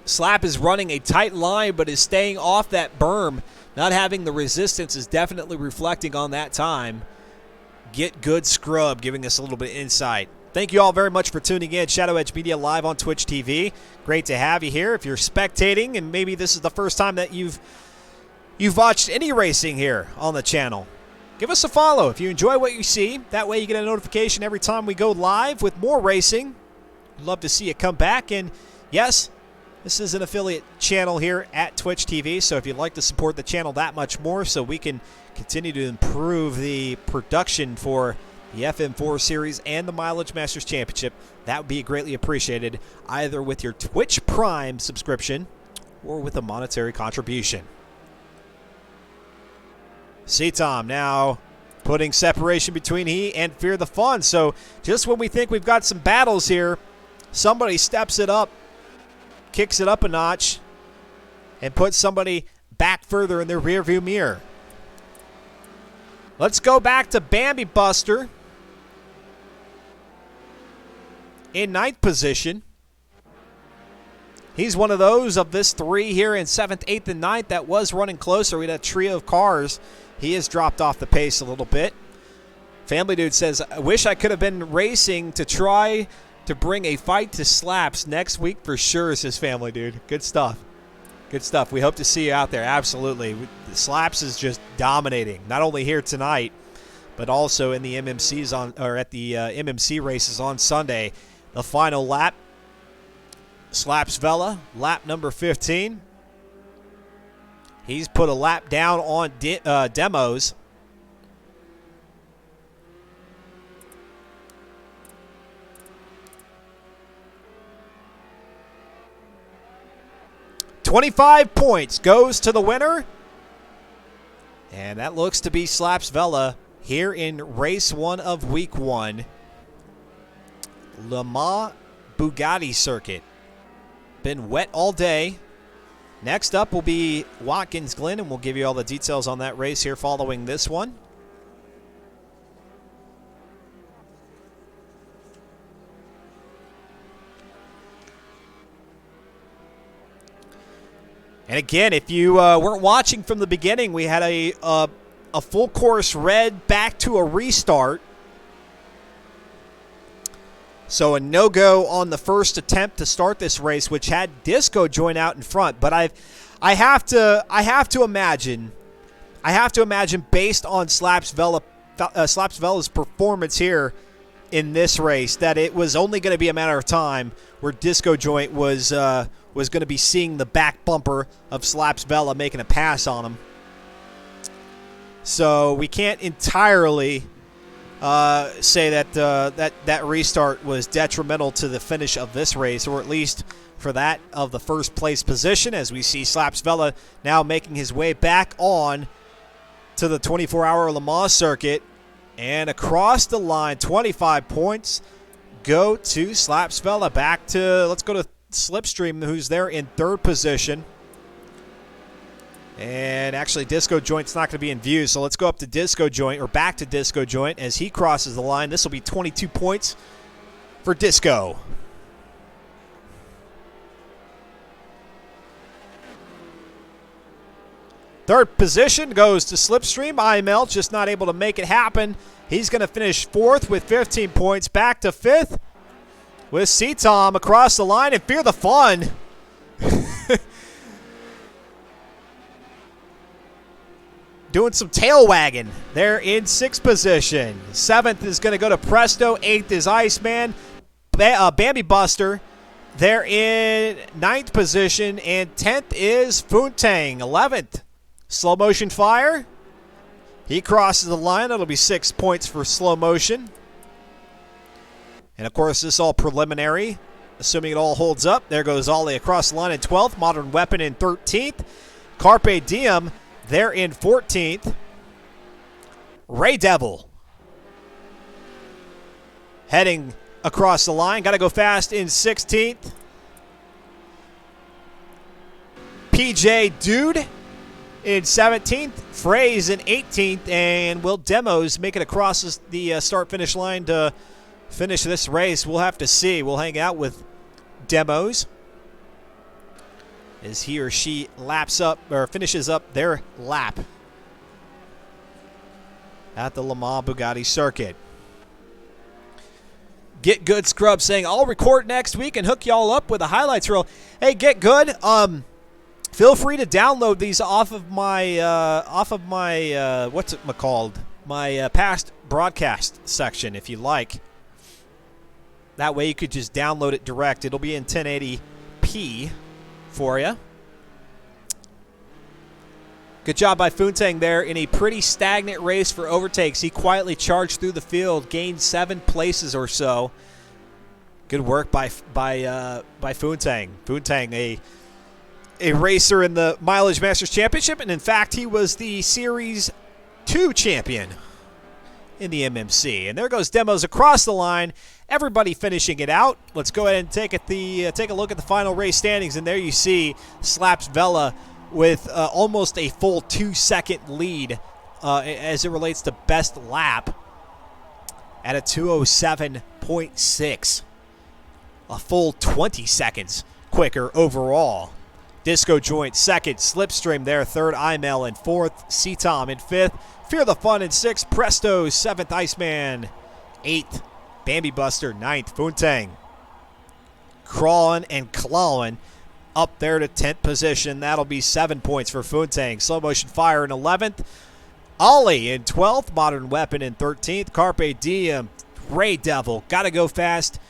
Slap is running a tight line but is staying off that berm. Not having the resistance is definitely reflecting on that time. Get good scrub, giving us a little bit of insight. Thank you all very much for tuning in. Shadow Edge Media live on Twitch TV. Great to have you here. If you're spectating and maybe this is the first time that you've watched any racing here on the channel, give us a follow if you enjoy what you see. That way you get a notification every time we go live with more racing. We'd love to see you come back. And yes, this is an affiliate channel here at Twitch TV, so if you'd like to support the channel that much more so we can continue to improve the production for the FM4 Series and the Mileage Masters Championship, that would be greatly appreciated, either with your Twitch Prime subscription or with a monetary contribution. Seatom now putting separation between he and Fear the Fun. So just when we think we've got some battles here, somebody steps it up, kicks it up a notch, and puts somebody back further in their rearview mirror. Let's go back to Bambi Buster in 9th position. He's one of those of this three here in 7th, 8th, and 9th that was running closer. We had a trio of cars. He has dropped off the pace a little bit. Family Dude says, I wish I could have been racing to try to bring a fight to Slaps next week for sure, says Family Dude. Good stuff. Good stuff. We hope to see you out there. Absolutely. Slaps is just dominating, not only here tonight, but also in the MMCs at the MMC races on Sunday. The final lap, Slaps Vela, lap number 15. He's put a lap down on Demos. $25 points goes to the winner. And that looks to be Slaps Vela here in race 1 of week 1. Le Mans Bugatti circuit. Been wet all day. Next up will be Watkins Glen, and we'll give you all the details on that race here following this one. And again, if you weren't watching from the beginning, we had a full course red back to a restart. So a no-go on the first attempt to start this race, which had Disco join out in front. But I have to imagine based on Slaps Vela's performance here in this race that it was only going to be a matter of time where Disco Joint was going to be seeing the back bumper of Slaps Vela making a pass on him. So we can't entirely say that that restart was detrimental to the finish of this race, or at least for that of the first place position, as we see Slaps Vela now making his way back on to the 24-hour Le Mans circuit. And across the line, 25 points go to Slaps Vela. Back to, let's go to Slipstream, who's there in 3rd position. And actually, Disco Joint's not going to be in view, so let's go up to Disco Joint, or back to Disco Joint as he crosses the line. This will be 22 points for Disco. Third position goes to Slipstream. IML just not able to make it happen. He's going to finish fourth with 15 points. Back to fifth with C-Tom across the line, and Fear the Fun. Doing some tail wagging. They're in sixth position. Seventh is going to go to Presto. Eighth is Iceman. Bambi Buster. They're in ninth position. And 10th is Foontang. 11th, Slow Motion Fire. He crosses the line. That'll be 6 points for Slow Motion. And, of course, this is all preliminary. Assuming it all holds up. There goes Ollie across the line in 12th. Modern Weapon in 13th. Carpe Diem, they're in 14th. Ray Devil heading across the line. Got to go fast in 16th. PJ Dude in 17th. Phrase in 18th. And will Demos make it across the start-finish line to finish this race? We'll have to see. We'll hang out with Demos as he or she laps up or finishes up their lap at the Le Mans Bugatti circuit. Get Good Scrub saying, I'll record next week and hook y'all up with a highlights reel. Hey, Get Good, feel free to download these off of my what's it called? My past broadcast section if you like. That way you could just download it direct. It'll be in 1080p for you. Good job by Foontang there in a pretty stagnant race for overtakes. He quietly charged through the field, gained 7 places or so. Good work by Foontang. Foontang, a racer in the Mileage Masters Championship, and in fact, he was the Series 2 champion in the MMC. And there goes Demos across the line. Everybody finishing it out. Let's go ahead and take a look at the final race standings. And there you see Slaps Vela with almost a full 2-second lead as it relates to best lap at a 2:07.6. A full 20 seconds quicker overall. Disco Joint second, Slipstream there third, IML in fourth, C-Tom in fifth, Fear the Fun in sixth, Presto seventh, Iceman eighth, Bambi Buster ninth, Foontang crawling and clawing up there to 10th position. That'll be 7 points for Foontang. Slow Motion Fire in 11th, Ollie in 12th, Modern Weapon in 13th, Carpe Diem, Ray Devil, Gotta Go Fast,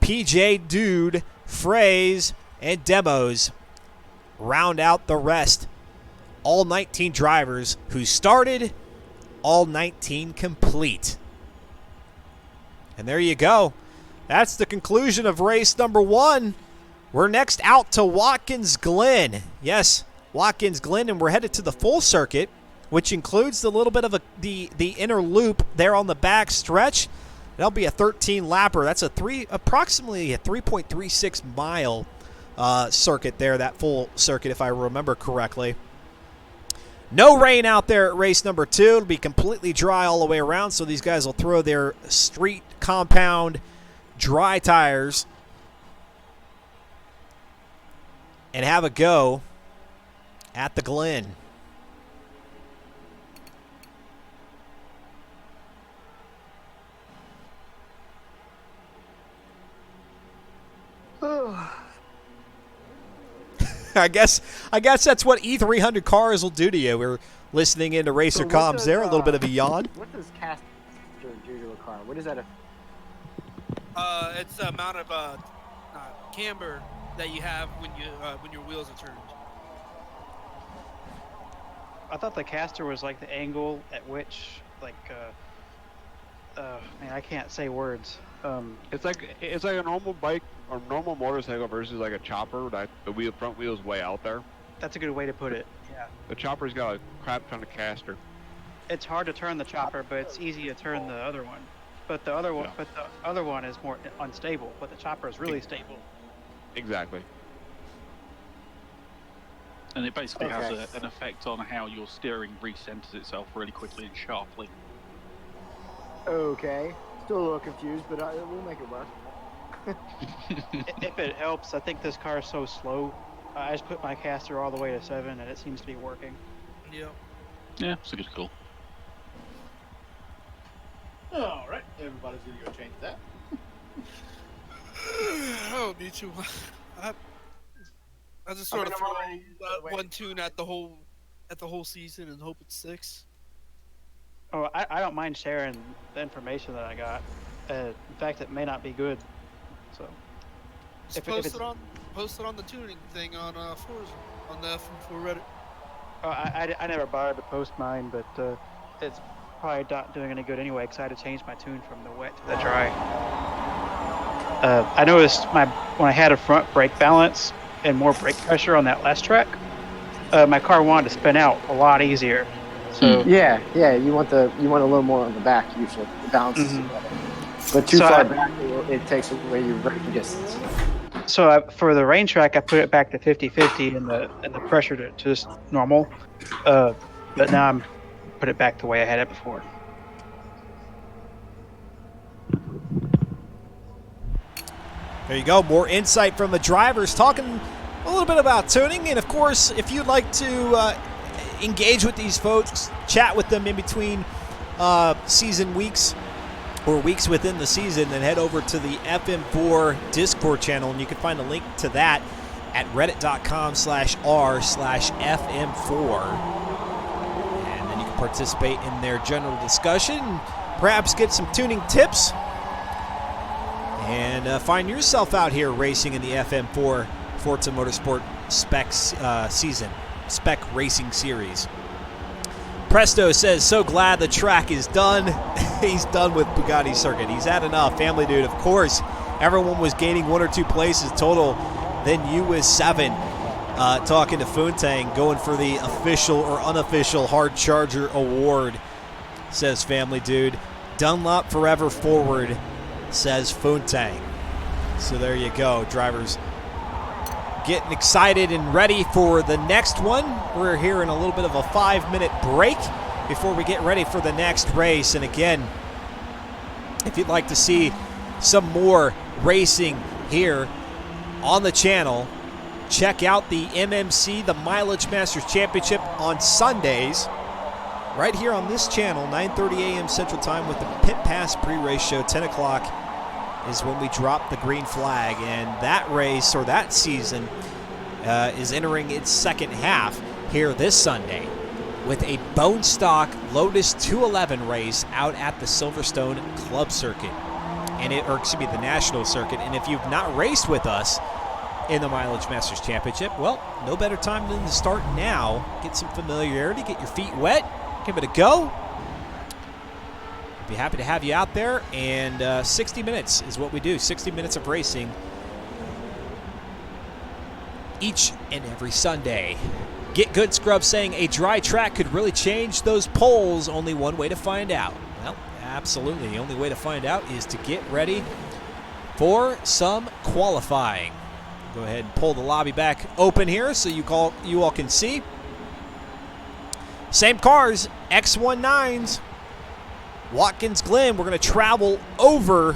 PJ Dude, Phrase, and Demos round out the rest. All 19 drivers who started, all 19 complete. And there you go. That's the conclusion of race number 1. We're next out to Watkins Glen. Yes, Watkins Glen, and we're headed to the full circuit, which includes the little bit of the inner loop there on the back stretch. That'll be a 13-lapper. That's approximately a 3.36 mile circuit there, that full circuit, if I remember correctly. No rain out there at race number 2. It'll be completely dry all the way around, so these guys will throw their street compound dry tires and have a go at the Glen. I guess that's what E300 cars will do to you. We're listening into Racer Comms there, a little bit of a yawn. What does caster do to a car? What is that? It's the amount of camber that you have when your wheels are turned. I thought the caster was like the angle at which, like, man, I can't say words. It's like a normal bike or normal motorcycle versus like a chopper. That the front wheel's way out there. That's a good way to put it. Yeah. The chopper's got a crap ton of caster. It's hard to turn the chopper, but it's easy to turn the other one. But the other one is more unstable. But the chopper is really stable. Exactly. And it basically has Okay. an effect on how your steering recenters itself really quickly and sharply. Okay. Still a little confused, but we'll make it work. If it helps, I think this car is so slow. I just put my caster all the way to 7, and it seems to be working. Yep. Yeah, it's a good call. All right, everybody's gonna go change that. Oh, me too. I just sort of throw one tune at the whole season and hope it's 6. Oh, I don't mind sharing the information that I got. In fact, it may not be good. So Just post it on the tuning thing on Forza on the FM4 Reddit. oh, I never bothered to post mine, but it's probably not doing any good anyway because I had to change my tune from the wet to the dry. I noticed when I had a front brake balance and more brake pressure on that last track, my car wanted to spin out a lot easier. So Yeah, you want a little more on the back usually. The balance is better. But too far back, it takes away your braking distance. So for the rain track, I put it back to 50-50 and the pressure to just normal. But now I'm put it back the way I had it before. There you go. More insight from the drivers talking a little bit about tuning. And, of course, if you'd like to engage with these folks, chat with them in between season weeks or weeks within the season, then head over to the FM4 Discord channel, and you can find a link to that at reddit.com/r/FM4. And then you can participate in their general discussion, perhaps get some tuning tips, and find yourself out here racing in the FM4 Forza Motorsport Spec Spec Racing Series. Presto says, so glad the track is done. He's done with Bugatti Circuit. He's had enough. Family dude, of course. Everyone was gaining 1 or 2 places total. Then you was 7. Talking to Funtang, going for the official or unofficial Hard Charger Award, says Family dude. Dunlop forever forward, says Funtang. So there you go, drivers. Getting excited and ready for the next one. We're here in a little bit of a 5-minute break before we get ready for the next race. And again, if you'd like to see some more racing here on the channel, check out the MMC, the Mileage Masters Championship, on Sundays right here on this channel, 9:30 a.m. Central Time, with the Pit Pass pre-race show. 10 o'clock is when we drop the green flag, and that race, or that season, is entering its second half here this Sunday with a bone stock Lotus 211 race out at the Silverstone Club Circuit, the National Circuit. And if you've not raced with us in the Mileage Masters Championship, well, no better time than to start now. Get some familiarity, get your feet wet, give it a go. Be happy to have you out there, and 60 minutes is what we do. 60 minutes of racing each and every Sunday. Get Good Scrub saying a dry track could really change those polls. Only one way to find out. Well, absolutely. The only way to find out is to get ready for some qualifying. Go ahead and pull the lobby back open here so you all can see. Same cars, X19s. Watkins Glen. We're going to travel over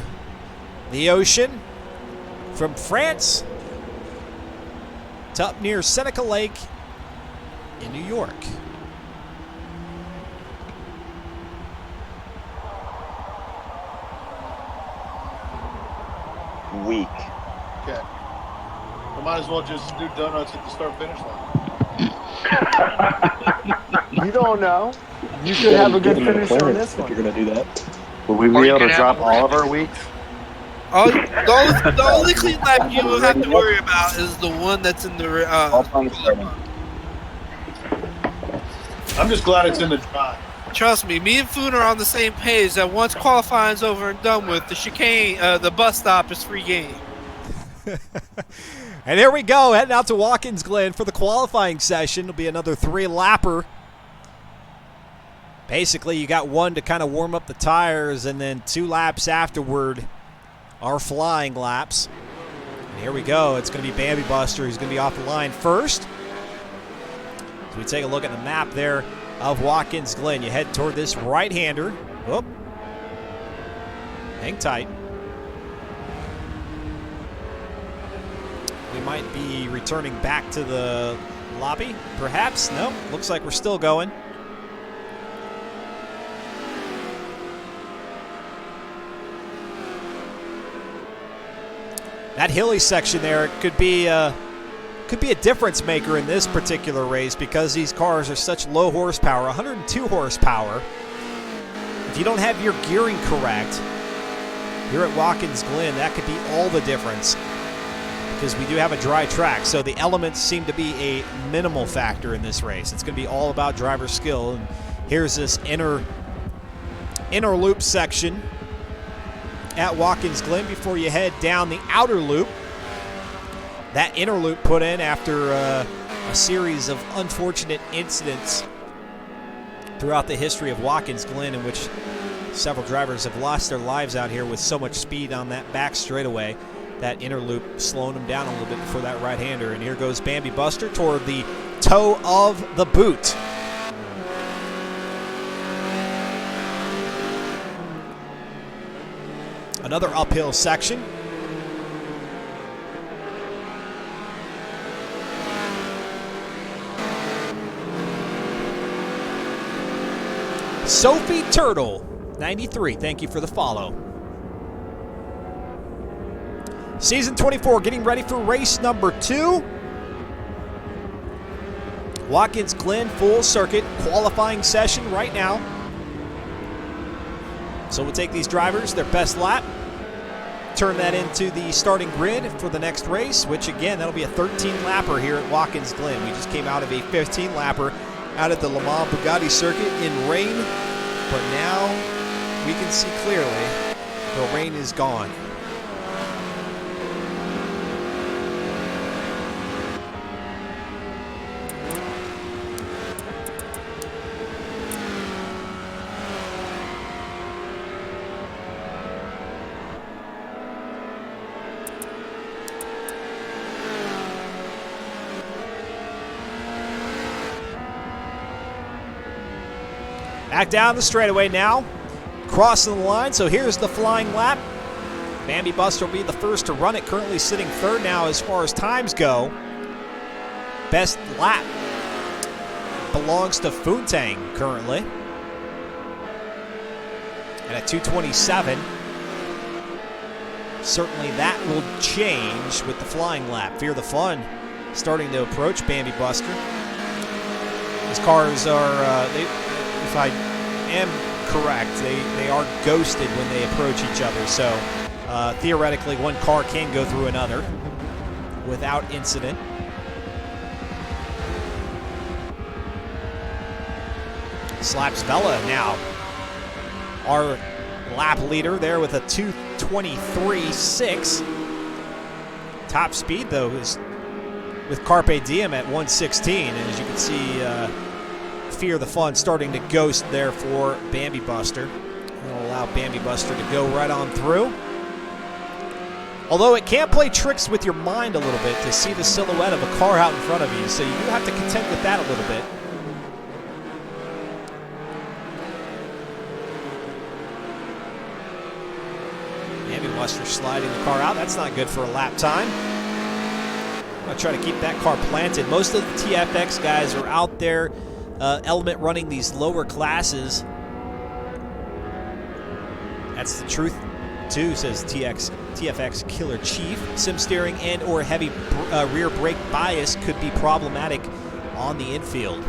the ocean from France to up near Seneca Lake in New York. Weak. Okay. I might as well just do donuts at the start-finish line. You don't know. You could have a good finish on this one. If you're going to do that. Will we be able to drop all of our weeks? The only clean lap you will have to worry about is the one that's in the. I'm just glad it's in the dry. Trust me, me and Foon are on the same page that once qualifying's over and done with, the chicane, the bus stop is free game. And here we go, heading out to Watkins Glen for the qualifying session. It'll be another 3-lapper. Basically, you got one to kind of warm up the tires, and then 2 laps afterward are flying laps. And here we go. It's going to be Bambi Buster who's going to be off the line first. As we take a look at the map there of Watkins Glen, you head toward this right-hander. Whoop. Hang tight. We might be returning back to the lobby, perhaps. Nope, looks like we're still going. That hilly section there could be a difference maker in this particular race because these cars are such low horsepower, 102 horsepower. If you don't have your gearing correct here at Watkins Glen, that could be all the difference because we do have a dry track. So the elements seem to be a minimal factor in this race. It's going to be all about driver skill. And here's this inner loop section at Watkins Glen before you head down the outer loop. That inner loop put in after a series of unfortunate incidents throughout the history of Watkins Glen in which several drivers have lost their lives out here with so much speed on that back straightaway. That inner loop slowing them down a little bit before that right-hander. And here goes Bambi Buster toward the toe of the boot. Another uphill section. Sophie Turtle, 93, thank you for the follow. Season 24, getting ready for race number 2. Watkins Glen full circuit qualifying session right now. So we'll take these drivers, their best lap, turn that into the starting grid for the next race, which again, that'll be a 13-lapper here at Watkins Glen. We just came out of a 15-lapper out at the Le Mans Bugatti circuit in rain, but now we can see clearly the rain is gone. Back down the straightaway now, crossing the line, so here's the flying lap. Bambi Buster will be the first to run it, currently sitting third now as far as times go. Best lap belongs to Funtang currently. And at 2:27, certainly that will change with the flying lap. Fear the Fun starting to approach Bambi Buster. These cars are, if I am correct, they are ghosted when they approach each other. So theoretically, one car can go through another without incident. Slaps Vela now, our lap leader there with a 2:23.6. Top speed though is with Carpe Diem at 1:16, and as you can see, Fear the Fun starting to ghost there for Bambi Buster. It'll allow Bambi Buster to go right on through. Although it can play tricks with your mind a little bit to see the silhouette of a car out in front of you, so you do have to contend with that a little bit. Bambi Buster sliding the car out. That's not good for a lap time. I'm going to try to keep that car planted. Most of the TFX guys are out there element running these lower classes. That's the truth too, says TFX Killer Chief. Sim steering and or heavy rear brake bias could be problematic on the infield.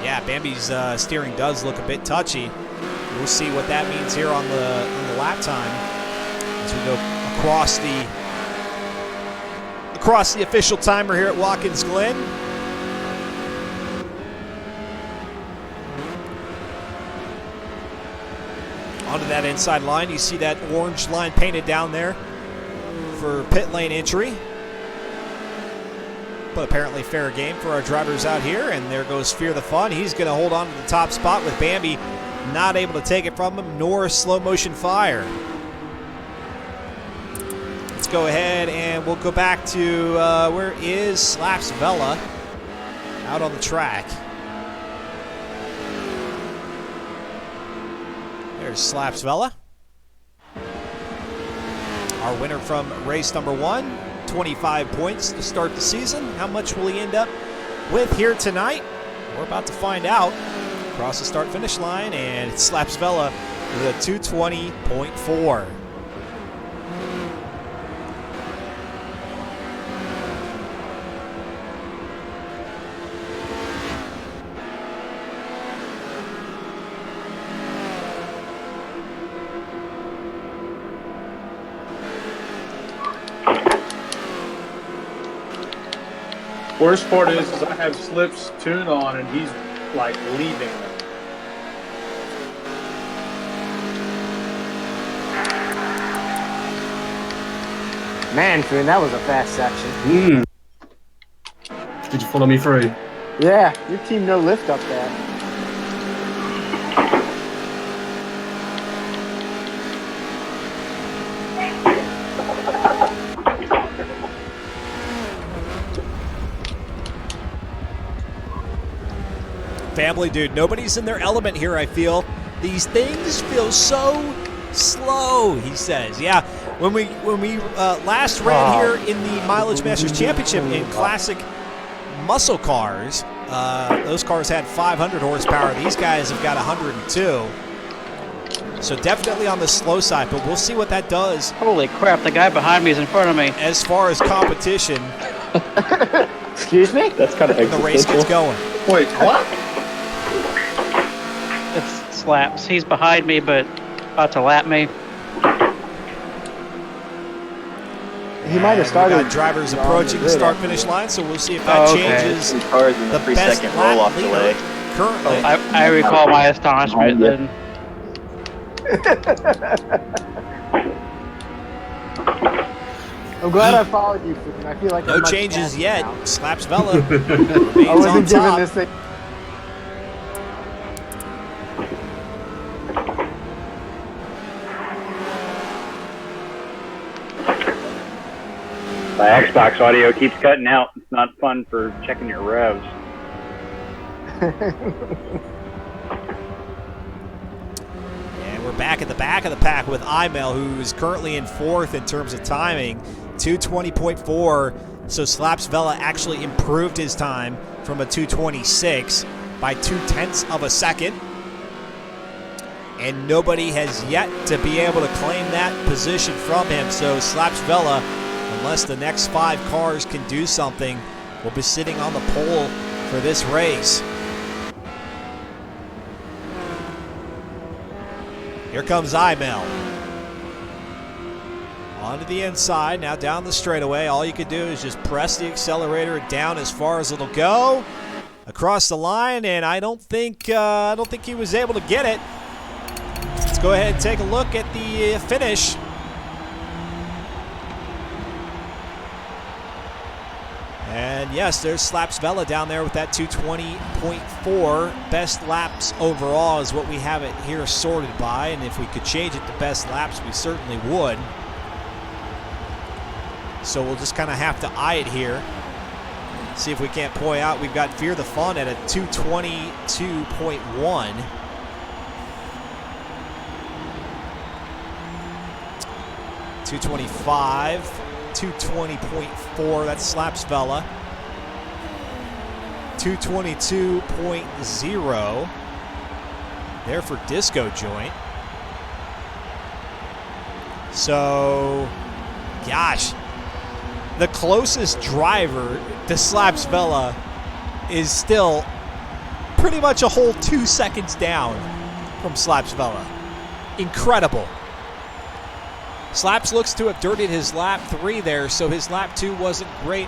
Yeah, Bambi's steering does look a bit touchy. We'll see what that means here on the lap time as we go across the official timer here at Watkins Glen. Onto that inside line, you see that orange line painted down there for pit lane entry. But apparently fair game for our drivers out here, and there goes Fear the Fun. He's going to hold on to the top spot with Bambi not able to take it from him, nor slow motion fire. go ahead and we'll go back to where is Slaps Vela out on the track. There's Slaps Vela. Our winner from race number 1, 25 points to start the season. How much will he end up with here tonight? We're about to find out. Across the start-finish line, and it Slaps Vela with a 220.4. Worst part is I have Slip's tune on and he's like leaving. Man, Foon, that was a fast section. Did you follow me through? Yeah, your team no lift up there. Family, dude, nobody's in their element here, I feel. These things feel so slow, he says. Yeah, when we last ran here in the Mileage Masters Championship in classic muscle cars, those cars had 500 horsepower. These guys have got 102. So definitely on the slow side, but we'll see what that does. Holy crap, the guy behind me is in front of me. As far as competition. Excuse me? That's kind of when the race gets going. Wait, what? It's Slaps. He's behind me, but about to lap me. He might have started. We've got drivers approaching the start-finish line, so we'll see if that changes Two cars in the the 3 best second roll lap off leader delay. currently. I recall my astonishment then. I'm glad I followed you, Foon. I feel like No I'm much changes faster yet. now. Slaps Vela I remains on wasn't giving top. this thing. My Xbox audio keeps cutting out. It's not fun for checking your revs. And we're back at the back of the pack with Imel, who is currently in 4th in terms of timing, 220.4. So Slaps Vela actually improved his time from a 226 by 0.2 of a second. And nobody has yet to be able to claim that position from him. So Slaps Vela, unless the next 5 cars can do something, will be sitting on the pole for this race. Here comes Imel. Onto the inside, now down the straightaway. All you can do is just press the accelerator down as far as it'll go. Across the line, and I don't think he was able to get it. Let's go ahead and take a look at the finish. And yes, there's Slaps Vela down there with that 220.4. Best laps overall is what we have it here sorted by. And if we could change it to best laps, we certainly would. So we'll just kind of have to eye it here. See if we can't point out. We've got Fear the Fun at a 222.1. .225, 220.4, that's Slaps Vela. 222.0 there for Disco Joint. So, gosh, the closest driver to Slaps Vela is still pretty much a whole 2 seconds down from Slaps Vela. Incredible. Slaps looks to have dirtied his lap 3 there, so his lap 2 wasn't great.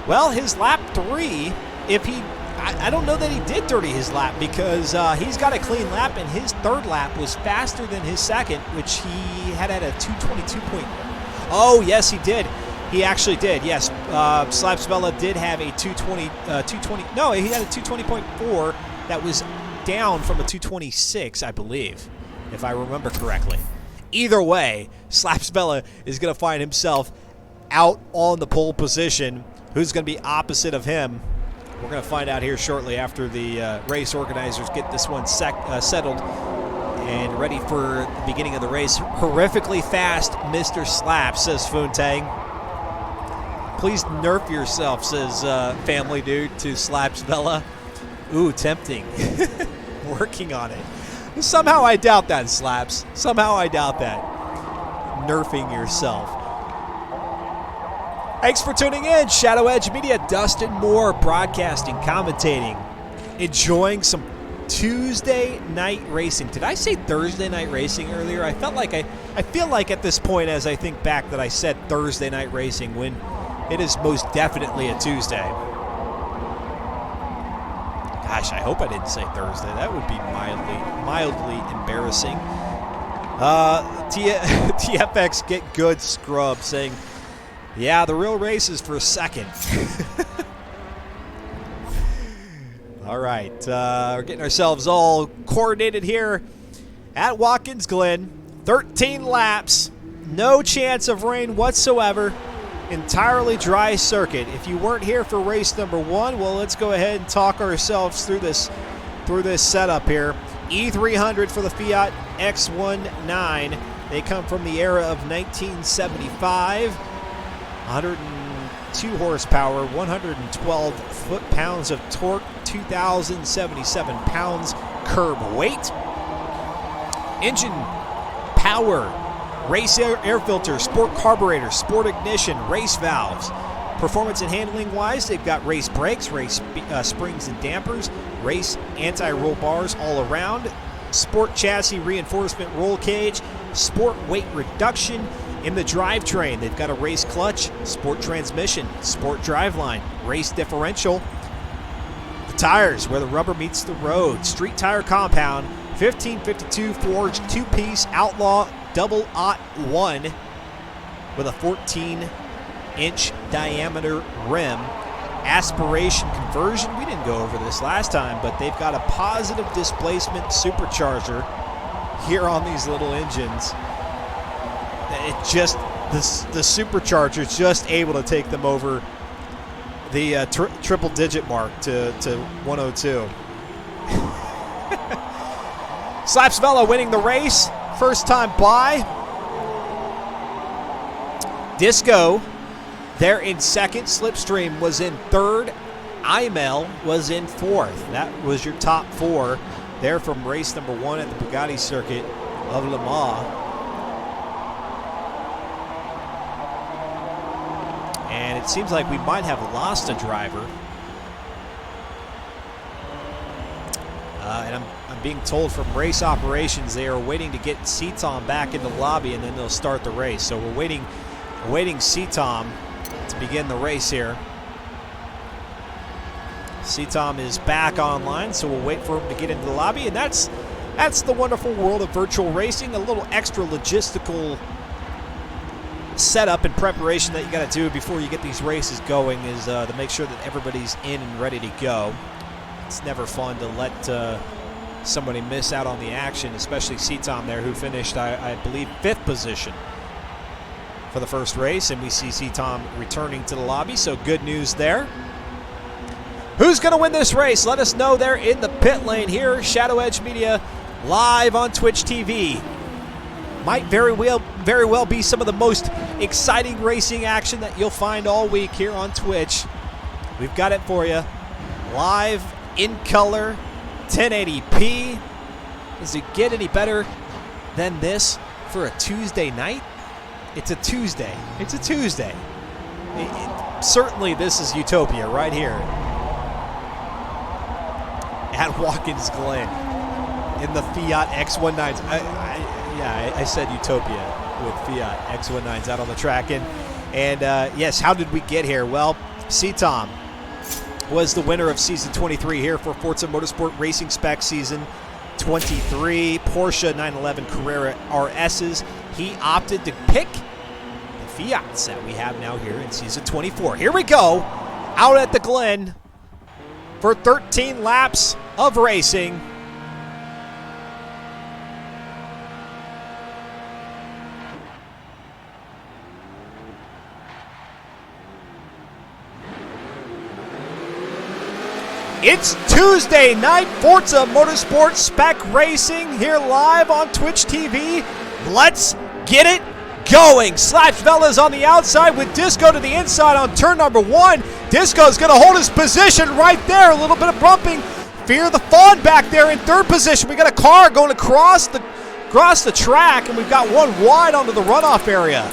Well, his lap 3, if he, I don't know that he did dirty his lap because he's got a clean lap, and his 3rd lap was faster than his 2nd, which he had at a 222 point. Oh, yes, he did. He actually did, yes. Slaps Vela did have a 220, no, he had a 220.4 that was down from a 226, I believe, if I remember correctly. Either way, Slaps Vela is going to find himself out on the pole position. Who's going to be opposite of him? We're going to find out here shortly after the race organizers get this one settled and ready for the beginning of the race. Horrifically fast, Mr. Slap, says Funtang. Please nerf yourself, says Family Dude to Slaps Vela. Ooh, tempting. Working on it. Somehow I doubt that, Slaps. Somehow I doubt that. Nerfing yourself. Thanks for tuning in. Shadow Edge Media, Dustin Moore, broadcasting, commentating, enjoying some Tuesday night racing. Did I say Thursday night racing earlier? I feel like at this point, as I think back, that I said Thursday night racing when it is most definitely a Tuesday. Gosh, I hope I didn't say Thursday. That would be mildly embarrassing. TFX Get Good Scrub saying, yeah, the real race is for second. All right, we're getting ourselves all coordinated here at Watkins Glen. 13 laps, no chance of rain whatsoever. Entirely dry circuit. If you weren't here for race number 1, well, let's go ahead and talk ourselves through this setup here. E300 for the Fiat X19. They come from the era of 1975. 102 horsepower, 112 foot-pounds of torque, 2,077 pounds curb weight. Engine power, race air filter, sport carburetor, sport ignition, race valves. Performance and handling wise, they've got race brakes, race springs and dampers, race anti-roll bars all around, sport chassis reinforcement roll cage, sport weight reduction. In the drivetrain, they've got a race clutch, sport transmission, sport driveline, race differential. The tires, where the rubber meets the road, street tire compound, 1552 forged 2-piece Outlaw Double Aught 1 with a 14-inch diameter rim. Aspiration conversion, we didn't go over this last time, but they've got a positive displacement supercharger here on these little engines. It just, the supercharger is just able to take them over the triple-digit mark to 102. Slaps Vela winning the race, first time by. Disco, there in second. Slipstream was in third. Imel was in fourth. That was your top 4 there from race number 1 at the Bugatti circuit of Le Mans. And it seems like we might have lost a driver. And I'm being told from race operations they are waiting to get C-Tom back in the lobby and then they'll start the race. So we're waiting C-Tom to begin the race here. C-Tom is back online, so we'll wait for him to get into the lobby. And that's the wonderful world of virtual racing. A little extra logistical setup and preparation that you got to do before you get these races going is to make sure that everybody's in and ready to go. It's never fun to let somebody miss out on the action, especially C-Tom there, who finished, I believe, 5th position for the first race, and we see C-Tom returning to the lobby, so good news there. Who's going to win this race? Let us know there in the pit lane here. Shadow Edge Media live on Twitch TV. Might very well be some of the most exciting racing action that you'll find all week here on Twitch. We've got it for you. Live, in color, 1080p. Does it get any better than this for a Tuesday night? It's a Tuesday. It's a Tuesday. Certainly this is utopia right here at Watkins Glen in the Fiat X19s. I said utopia with Fiat X19s out on the track. And yes, how did we get here? Well, C-Tom was the winner of Season 23 here for Forza Motorsport Racing Spec Season 23. Porsche 911 Carrera RSs. He opted to pick the Fiats that we have now here in Season 24. Here we go, out at the Glen for 13 laps of racing. It's Tuesday night, Forza Motorsport Spec Racing here live on Twitch TV. Let's get it going. Slaps Vella's on the outside with Disco to the inside on turn number 1. Disco's going to hold his position right there. A little bit of bumping. Fear the Fawn back there in third position. We got a car going across the track, and we've got one wide onto the runoff area.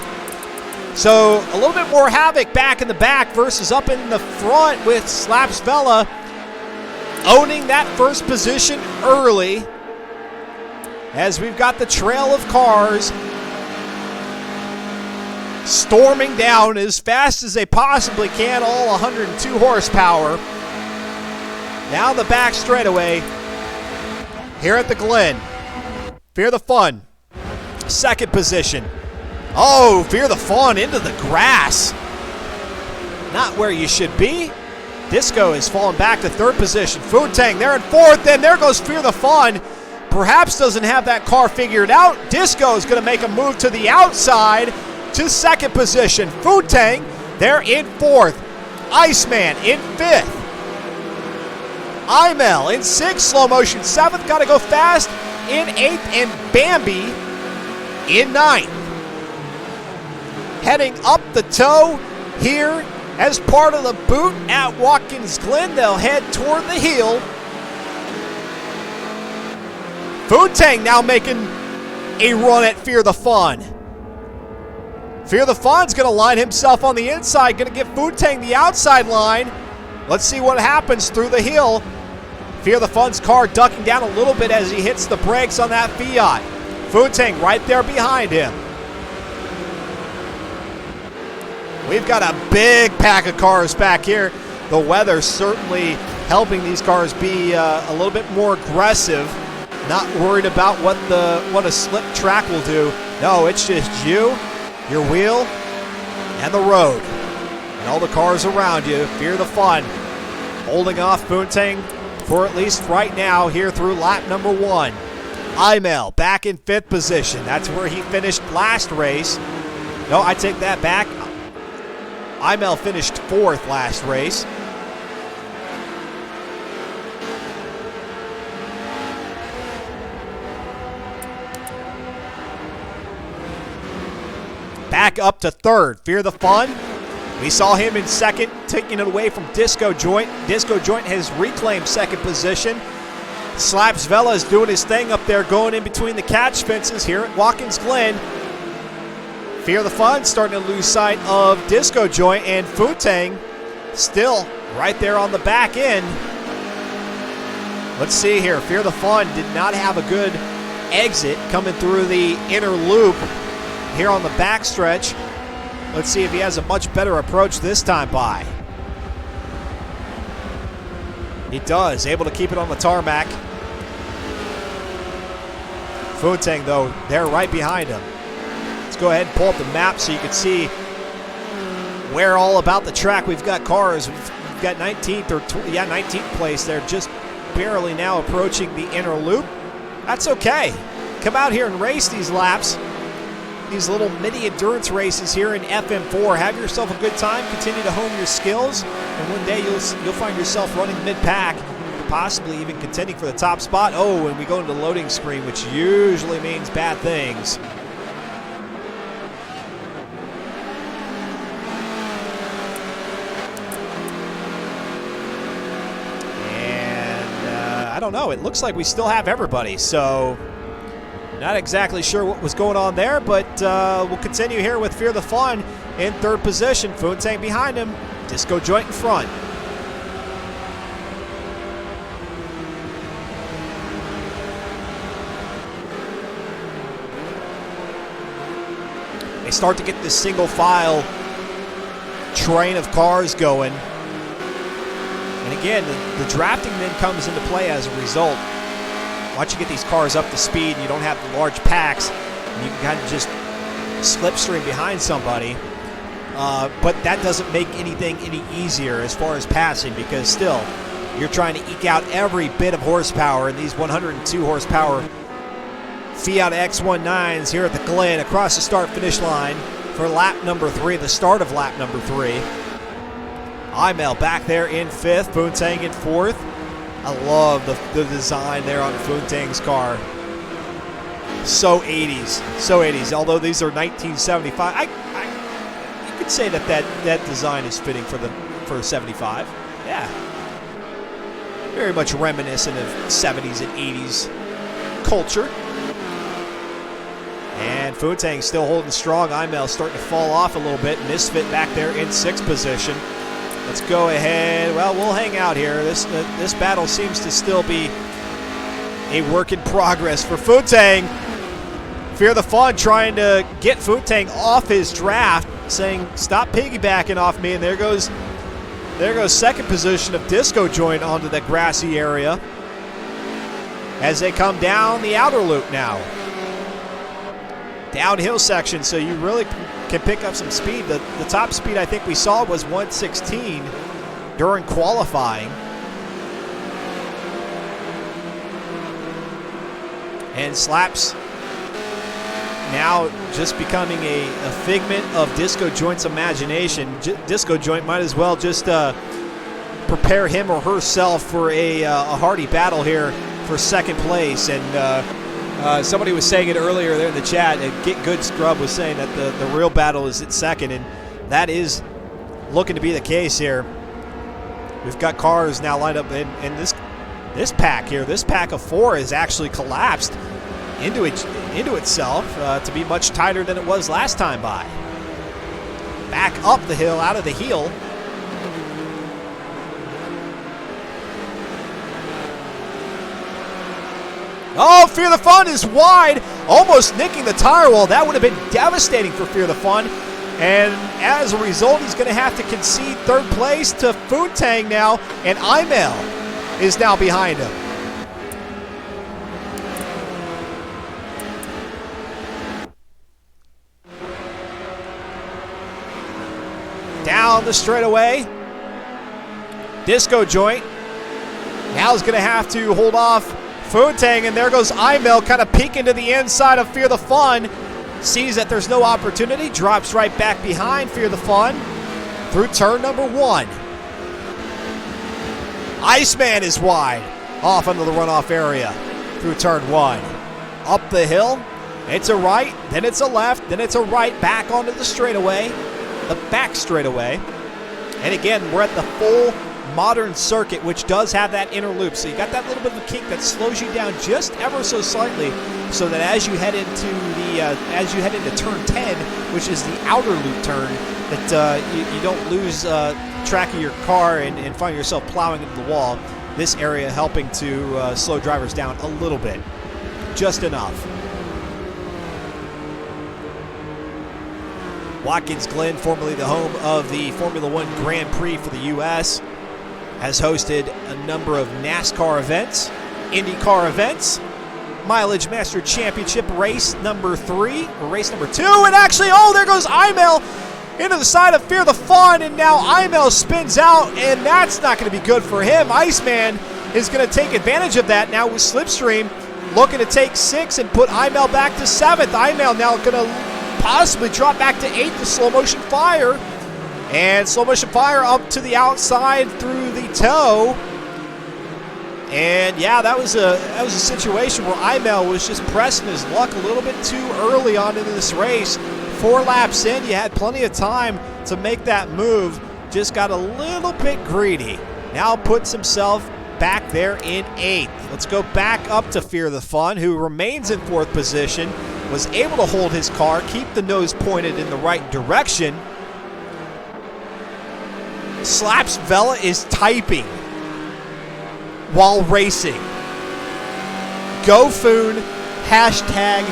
So a little bit more havoc back in the back versus up in the front with Slaps Vella owning that first position early as we've got the trail of cars storming down as fast as they possibly can, all 102 horsepower. Now the back straightaway here at the Glen. Fear the Fun, second position. Oh, Fear the Fawn into the grass. Not where you should be. Disco has fallen back to third position. Food Tang there in fourth, and there goes Fear the Fawn. Perhaps doesn't have that car figured out. Disco is going to make a move to the outside to second position. Food Tang there in fourth. Iceman in fifth. Imel in sixth. Slow Motion seventh. Got to go fast in eighth, and Bambi in ninth. Heading up the toe here as part of the boot at Watkins Glen. They'll head toward the heel. Food Tang now making a run at Fear the Fun. Fear the Fun's going to line himself on the inside, going to give Food Tang the outside line. Let's see what happens through the hill. Fear the Fun's car ducking down a little bit as he hits the brakes on that Fiat. Food Tang right there behind him. We've got a big pack of cars back here. The weather certainly helping these cars be a little bit more aggressive. Not worried about what a slip track will do. No, it's just you, your wheel, and the road. And all the cars around you. Fear the Fun holding off Food Tang for at least right now here through lap number 1. Imel back in fifth position. That's where he finished last race. No, I take that back. Imel finished fourth last race. Back up to third. Fear the Fun. We saw him in second, taking it away from Disco Joint. Disco Joint has reclaimed second position. Slaps Vella is doing his thing up there, going in between the catch fences here at Watkins Glen. Fear the Fun starting to lose sight of Disco Joint, and Food Tang still right there on the back end. Let's see here. Fear the Fun did not have a good exit coming through the inner loop here on the backstretch. Let's see if he has a much better approach this time by. He does, able to keep it on the tarmac. Food Tang, though, they're right behind him. Let's go ahead and pull up the map so you can see where all about the track we've got cars. We've got 19th place. They're just barely now approaching the inner loop. That's okay. Come out here and race these laps. These little mini endurance races here in FM4. Have yourself a good time. Continue to hone your skills, and one day you'll find yourself running mid-pack, possibly even contending for the top spot. Oh, and we go into the loading screen, which usually means bad things. And I don't know. It looks like we still have everybody, so not exactly sure what was going on there, but we'll continue here with Fear the Fun in third position. Food Tang behind him. Disco Joint in front. They start to get this single file train of cars going. And again, the drafting then comes into play as a result. Once you get these cars up to speed and you don't have the large packs, and you can kind of just slipstream behind somebody. But that doesn't make anything any easier as far as passing, because still, you're trying to eke out every bit of horsepower in these 102 horsepower Fiat X19s here at the Glen across the start-finish line for lap number 3, the start of lap number 3. Imel back there in 5th, Foontang in 4th. I love the design there on Foontang's car. So 80s, so 80s. Although these are 1975, you could say that design is fitting for 75. Yeah, very much reminiscent of 70s and 80s culture. And Foontang still holding strong. Imel starting to fall off a little bit. Misfit back there in 6th position. Let's go ahead. Well, we'll hang out here. This battle seems to still be a work in progress for Foontang. Fear the Fun trying to get Foontang off his draft, saying, stop piggybacking off me. And there goes 2nd position of Disco Joint onto the grassy area as they come down the outer loop now. Downhill section, so you really can pick up some speed. The top speed I think we saw was 116 during qualifying. And Slaps now just becoming a figment of Disco Joint's imagination. Disco Joint might as well just prepare him or herself for a hearty battle here for 2nd place. And somebody was saying it earlier there in the chat. Get Good Scrub was saying that the real battle is at 2nd, and that is looking to be the case here. We've got cars now lined up, and this pack here, this pack of 4 has actually collapsed into itself to be much tighter than it was last time by. Back up the hill, out of the heel. Oh, Fear the Fun is wide, almost nicking the tire wall. That would have been devastating for Fear the Fun. And as a result, he's going to have to concede 3rd place to Foontang now, and Imel is now behind him. Down the straightaway. Disco Joint now is going to have to hold off Foontang, and there goes Imel kind of peeking to the inside of Fear the Fun. Sees that there's no opportunity, drops right back behind Fear the Fun through turn number 1. Iceman is wide off into the runoff area through turn 1. Up the hill, it's a right, then it's a left, then it's a right, back onto the straightaway, the back straightaway. And again, we're at the full modern circuit, which does have that inner loop. So you got that little bit of a kink that slows you down just ever so slightly, so that as you head into turn 10, which is the outer loop turn, that you don't lose track of your car and find yourself plowing into the wall. This area helping to slow drivers down a little bit, just enough. Watkins Glen, formerly the home of the Formula One Grand Prix for the U.S., has hosted a number of NASCAR events, IndyCar events, Mileage Master Championship race number 3, or race number 2, and actually, oh, there goes Imel into the side of Fear the Fun, and now Imel spins out, and that's not going to be good for him. Iceman is going to take advantage of that now with Slipstream, looking to take 6 and put Imel back to 7th. Imel now going to possibly drop back to 8th to Slow Motion Fire. And Slow Motion Fire up to the outside through the toe. And yeah, that was a situation where Imel was just pressing his luck a little bit too early on into this race. 4 laps in, you had plenty of time to make that move. Just got a little bit greedy. Now puts himself back there in 8th. Let's go back up to Fear the Fun, who remains in 4th position. Was able to hold his car, keep the nose pointed in the right direction. Slaps Vela is typing while racing. Go Foon, hashtag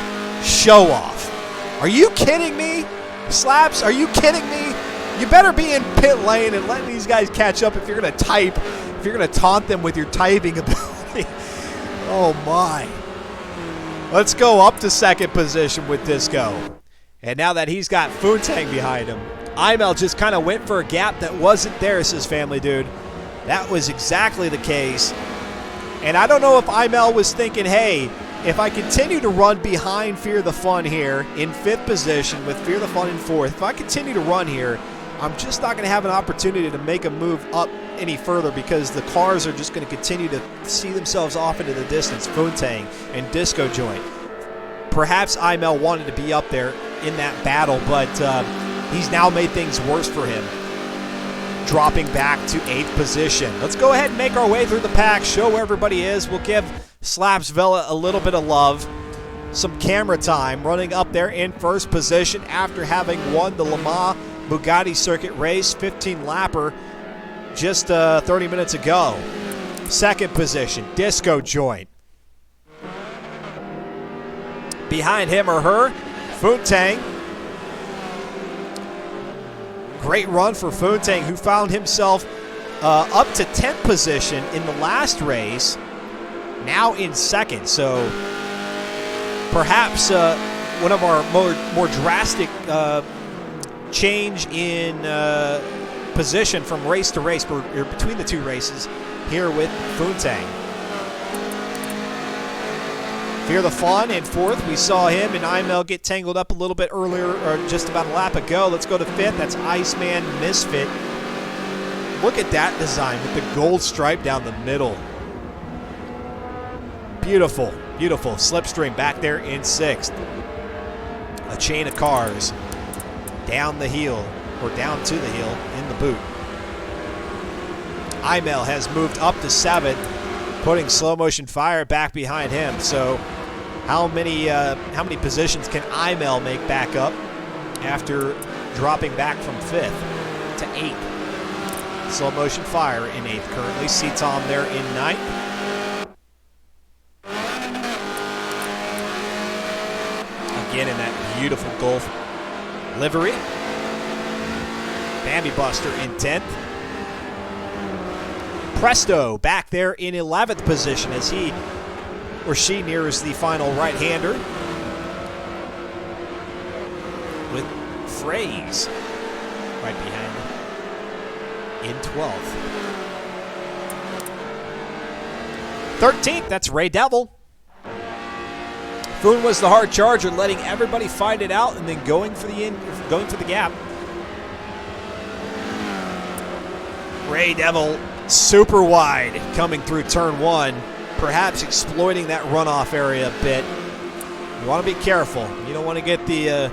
show off. Are you kidding me? Slaps, are you kidding me? You better be in pit lane and letting these guys catch up if you're going to type, if you're going to taunt them with your typing ability. Oh my. Let's go up to 2nd position with Disco. And now that he's got Foontang behind him, Imel just kind of went for a gap that wasn't there, says Family Dude. That was exactly the case. And I don't know if Imel was thinking, hey, if I continue to run behind Fear the Fun here in 5th position with Fear the Fun in 4th, if I continue to run here, I'm just not going to have an opportunity to make a move up any further because the cars are just going to continue to see themselves off into the distance. Funtang and Disco Joint. Perhaps Imel wanted to be up there in that battle, but he's now made things worse for him, dropping back to 8th position. Let's go ahead and make our way through the pack, show where everybody is. We'll give Slaps Vela a little bit of love, some camera time, running up there in 1st position after having won the Le Mans Bugatti circuit race, 15-lapper, just 30 minutes ago. 2nd position, Disco Joint. Behind him or her, Funtang. Great run for Funtang, who found himself up to 10th position in the last race, now in 2nd. So perhaps one of our more drastic change in position from race to race, or between the 2 races here with Funtang. Fear the Fun in 4th. We saw him and Imel get tangled up a little bit earlier, or just about a lap ago. Let's go to 5th. That's Iceman Misfit. Look at that design with the gold stripe down the middle. Beautiful, beautiful. Slipstream back there in 6th. A chain of cars down the heel, or down to the heel in the boot. Imel has moved up to 7th, putting Slow Motion Fire back behind him. So how many positions can Imel make back up after dropping back from 5th to 8th? Slow Motion Fire in 8th currently. C-Tom there in 9th. Again in that beautiful Golf livery. Bambi Buster in 10th. Presto back there in 11th position as he or she nears the final right-hander, with Phrase right behind him in 12th. 13th, that's Ray Devil. Foon was the hard charger, letting everybody fight it out and then going for the gap. Ray Devil super wide coming through turn 1, perhaps exploiting that runoff area a bit. You want to be careful. You don't want to get the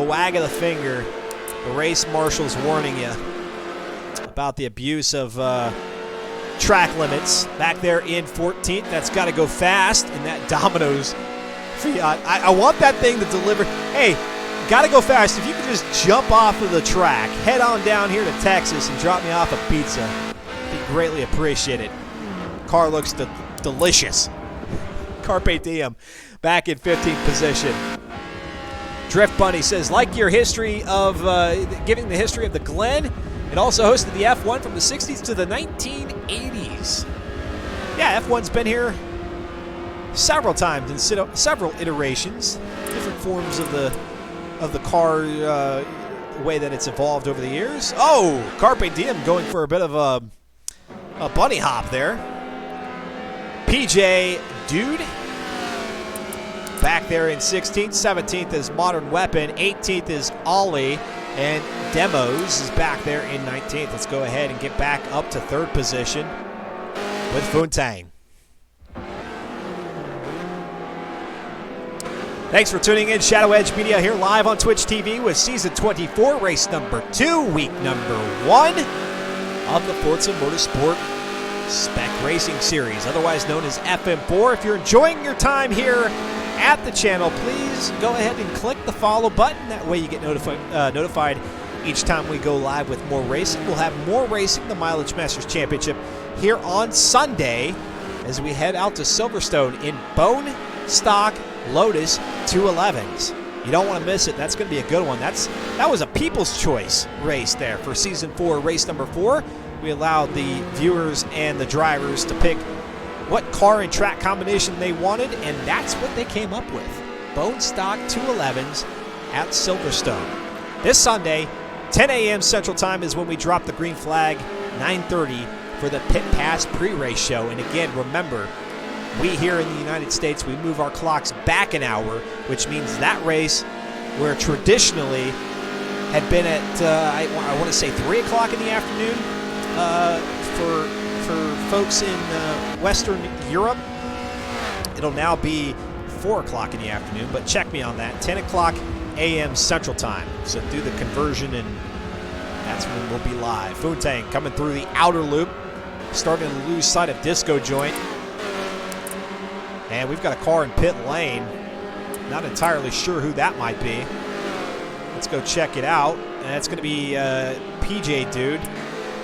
wag of the finger. The race marshal's warning you about the abuse of track limits. Back there in 14th, that's got to go fast in that Domino's Fiat. I want that thing to deliver. Hey, got to go fast. If you could just jump off of the track, head on down here to Texas and drop me off a pizza, be greatly appreciated. Car looks delicious. Carpe diem back in 15th position. Drift Bunny says, like your history of giving the history of the Glen, it also hosted the F1 from the 60s to the 1980s. Yeah, F1's been here several times in several iterations, different forms of the car, the way that it's evolved over the years. Oh, Carpe Diem going for a bit of a bunny hop there. PJ Dude back there in 16th. 17th is Modern Weapon. 18th is Ollie. And Demos is back there in 19th. Let's go ahead and get back up to 3rd position with Funtang. Thanks for tuning in. Shadow Edge Media here live on Twitch TV with Season 24, Race number 2, Week number 1 of the Forza Motorsport Spec Racing Series, otherwise known as FM4. If you're enjoying your time here at the channel, please go ahead and click the follow button. That way you get notified each time we go live with more racing. We'll have more racing, the Mileage Masters Championship, here on Sunday as we head out to Silverstone in Bone Stock Lotus 211s. You don't want to miss it. That's going to be a good one. That was a People's Choice race there for Season 4, Race number 4. We allowed the viewers and the drivers to pick what car and track combination they wanted, and that's what they came up with. Bone Stock 211s at Silverstone. This Sunday, 10 a.m. Central Time is when we drop the green flag, 9:30 for the Pit Pass pre-race show. And again, remember, we here in the United States, we move our clocks back an hour, which means that race, where traditionally had been at, I want to say 3 o'clock in the afternoon for folks in Western Europe. It'll now be 4 o'clock in the afternoon, but check me on that. 10 o'clock a.m. Central Time. So do the conversion, and that's when we'll be live. Funtang coming through the outer loop, starting to lose sight of Disco Joint. And we've got a car in pit lane. Not entirely sure who that might be. Let's go check it out. And it's going to be PJ Dude,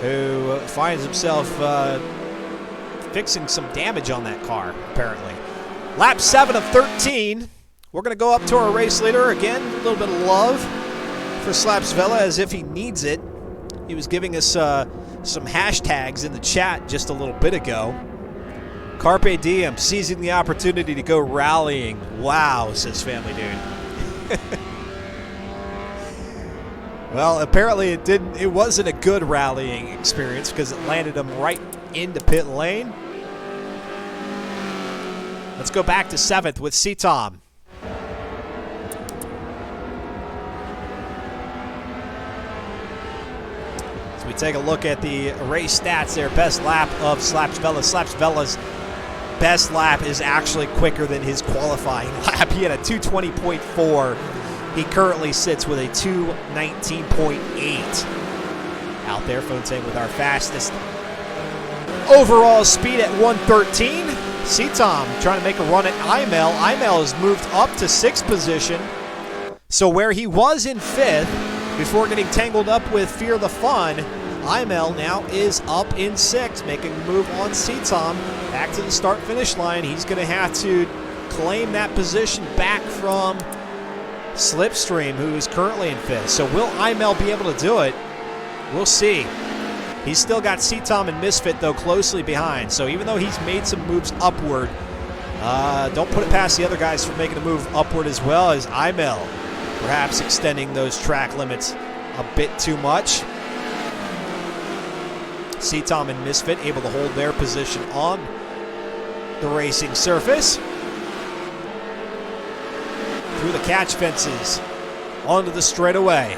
who finds himself fixing some damage on that car, apparently. Lap 7 of 13. We're going to go up to our race leader. Again, a little bit of love for Slapsvella as if he needs it. He was giving us some hashtags in the chat just a little bit ago. Carpe diem, seizing the opportunity to go rallying. Wow, says Family Dude. Well, apparently it wasn't a good rallying experience because it landed him right into pit lane. Let's go back to 7th with C-Tom. So we take a look at the race stats there. Best lap of Slapsvella. Slapsvella's best lap is actually quicker than his qualifying lap. He had a 220.4. He currently sits with a 219.8 out there. Fontaine with our fastest overall speed at 113. C-Tom trying to make a run at Imel. Imel has moved up to 6th position. So where he was in 5th before getting tangled up with Fear the Fun, Imel now is up in 6th, making a move on C-Tom. Back to the start-finish line. He's going to have to claim that position back from Slipstream, who is currently in 5th. So will Imel be able to do it? We'll see. He's still got C-Tom and Misfit, though, closely behind. So even though he's made some moves upward, don't put it past the other guys for making a move upward as well as Imel, perhaps extending those track limits a bit too much. C-Tom and Misfit able to hold their position on the racing surface. Through the catch fences, onto the straightaway.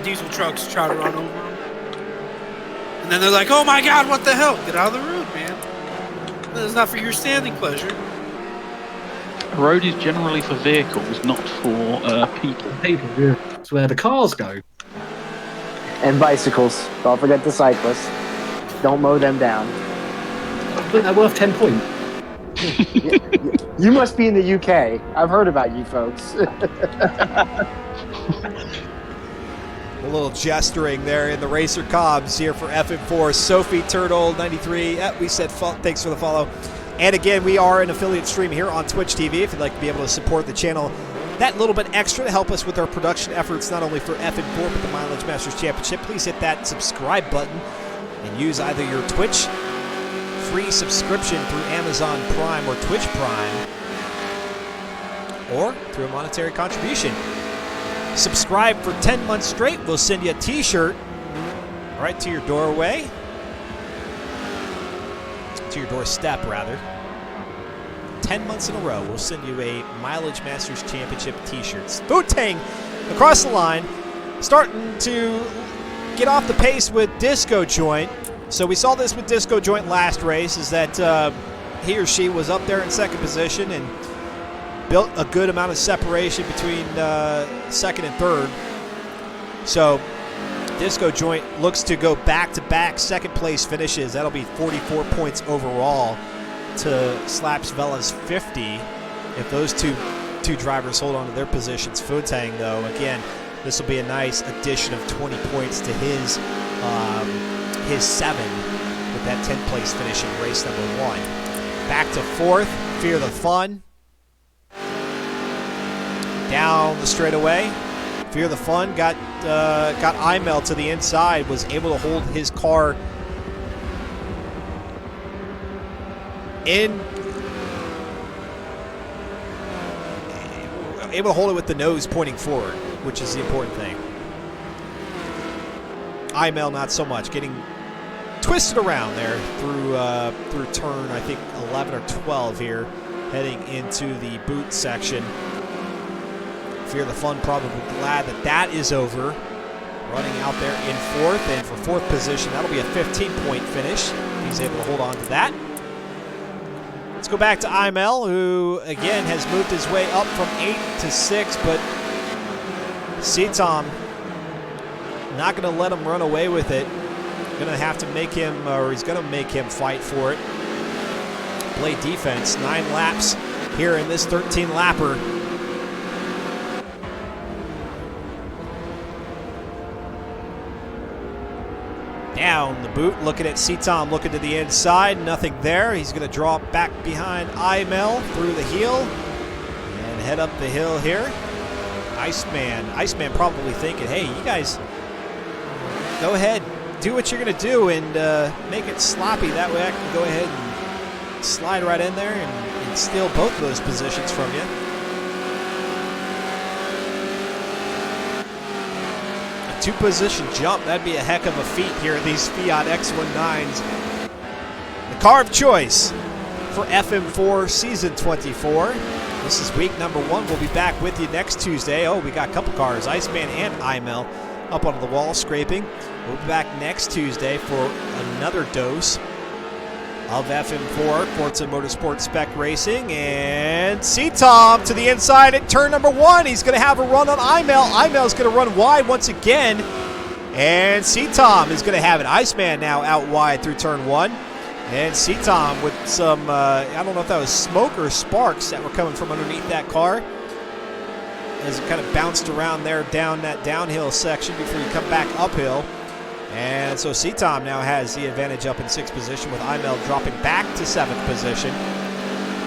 Diesel trucks try to run over them. And then they're like, oh my god, what the hell? Get out of the road, man. It's not for your standing pleasure. A road is generally for vehicles, not for people. People, yeah. That's where the cars go. And bicycles. Don't forget the cyclists. Don't mow them down. But they're worth 10 points. You must be in the UK. I've heard about you folks. A little gesturing there in the Racer Cobbs here for FM4. Sophie Turtle 93. We said thanks for the follow. And again, we are an affiliate stream here on Twitch TV. If you'd like to be able to support the channel that little bit extra to help us with our production efforts, not only for FM4 but the Mileage Masters Championship, please hit that subscribe button and use either your Twitch free subscription through Amazon Prime or Twitch Prime, or through a monetary contribution. Subscribe for 10 months straight. We'll send you a t-shirt right to your doorway. To your doorstep, rather. 10 months in a row, we'll send you a Mileage Masters Championship t-shirt. Wu-Tang across the line, starting to get off the pace with Disco Joint. So we saw this with Disco Joint last race, is that he or she was up there in 2nd position and built a good amount of separation between 2nd and 3rd. So Disco Joint looks to go back-to-back 2nd place finishes. That'll be 44 points overall to Slapsvella's 50 if those two drivers hold on to their positions. Futang, though, again, this will be a nice addition of 20 points to his 7 with that 10th place finish in race number 1. Back to 4th, Fear the Fun. Down the straightaway. Fear the Fun got Imel to the inside, was able to hold his car able to hold it with the nose pointing forward, which is the important thing. Imel not so much, getting twisted around there through turn, I think 11 or 12 here, heading into the boot section. Fear the Fun probably glad that is over. Running out there in fourth, and for fourth position, that'll be a 15-point finish. He's able to hold on to that. Let's go back to Imel, who again has moved his way up from 8 to 6, but C-Tom not going to let him run away with it. Going to have to make him, or he's going to make him fight for it. Play defense. 9 laps here in this 13-lapper. Down the boot, looking at C-Tom, looking to the inside, nothing there. He's going to draw back behind Imel through the heel and head up the hill here. Iceman probably thinking, hey, you guys, go ahead, do what you're going to do and make it sloppy. That way I can go ahead and slide right in there and steal both of those positions from you. Two-position jump, that'd be a heck of a feat here in these Fiat X19s. The car of choice for FM4 Season 24. This is week number 1. We'll be back with you next Tuesday. Oh, we got a couple cars, Iceman and Imel, up onto the wall scraping. We'll be back next Tuesday for another dose of FM4 Forza Motorsport Spec Racing. And C-Tom to the inside at turn number 1. He's going to have a run on Imel. Imel's going to run wide once again. And C-Tom is going to have it. Iceman now out wide through turn 1. And C-Tom with some, I don't know if that was smoke or sparks that were coming from underneath that car, as it kind of bounced around there down that downhill section before you come back uphill. And so C-Tom now has the advantage up in 6th position, with Imel dropping back to 7th position.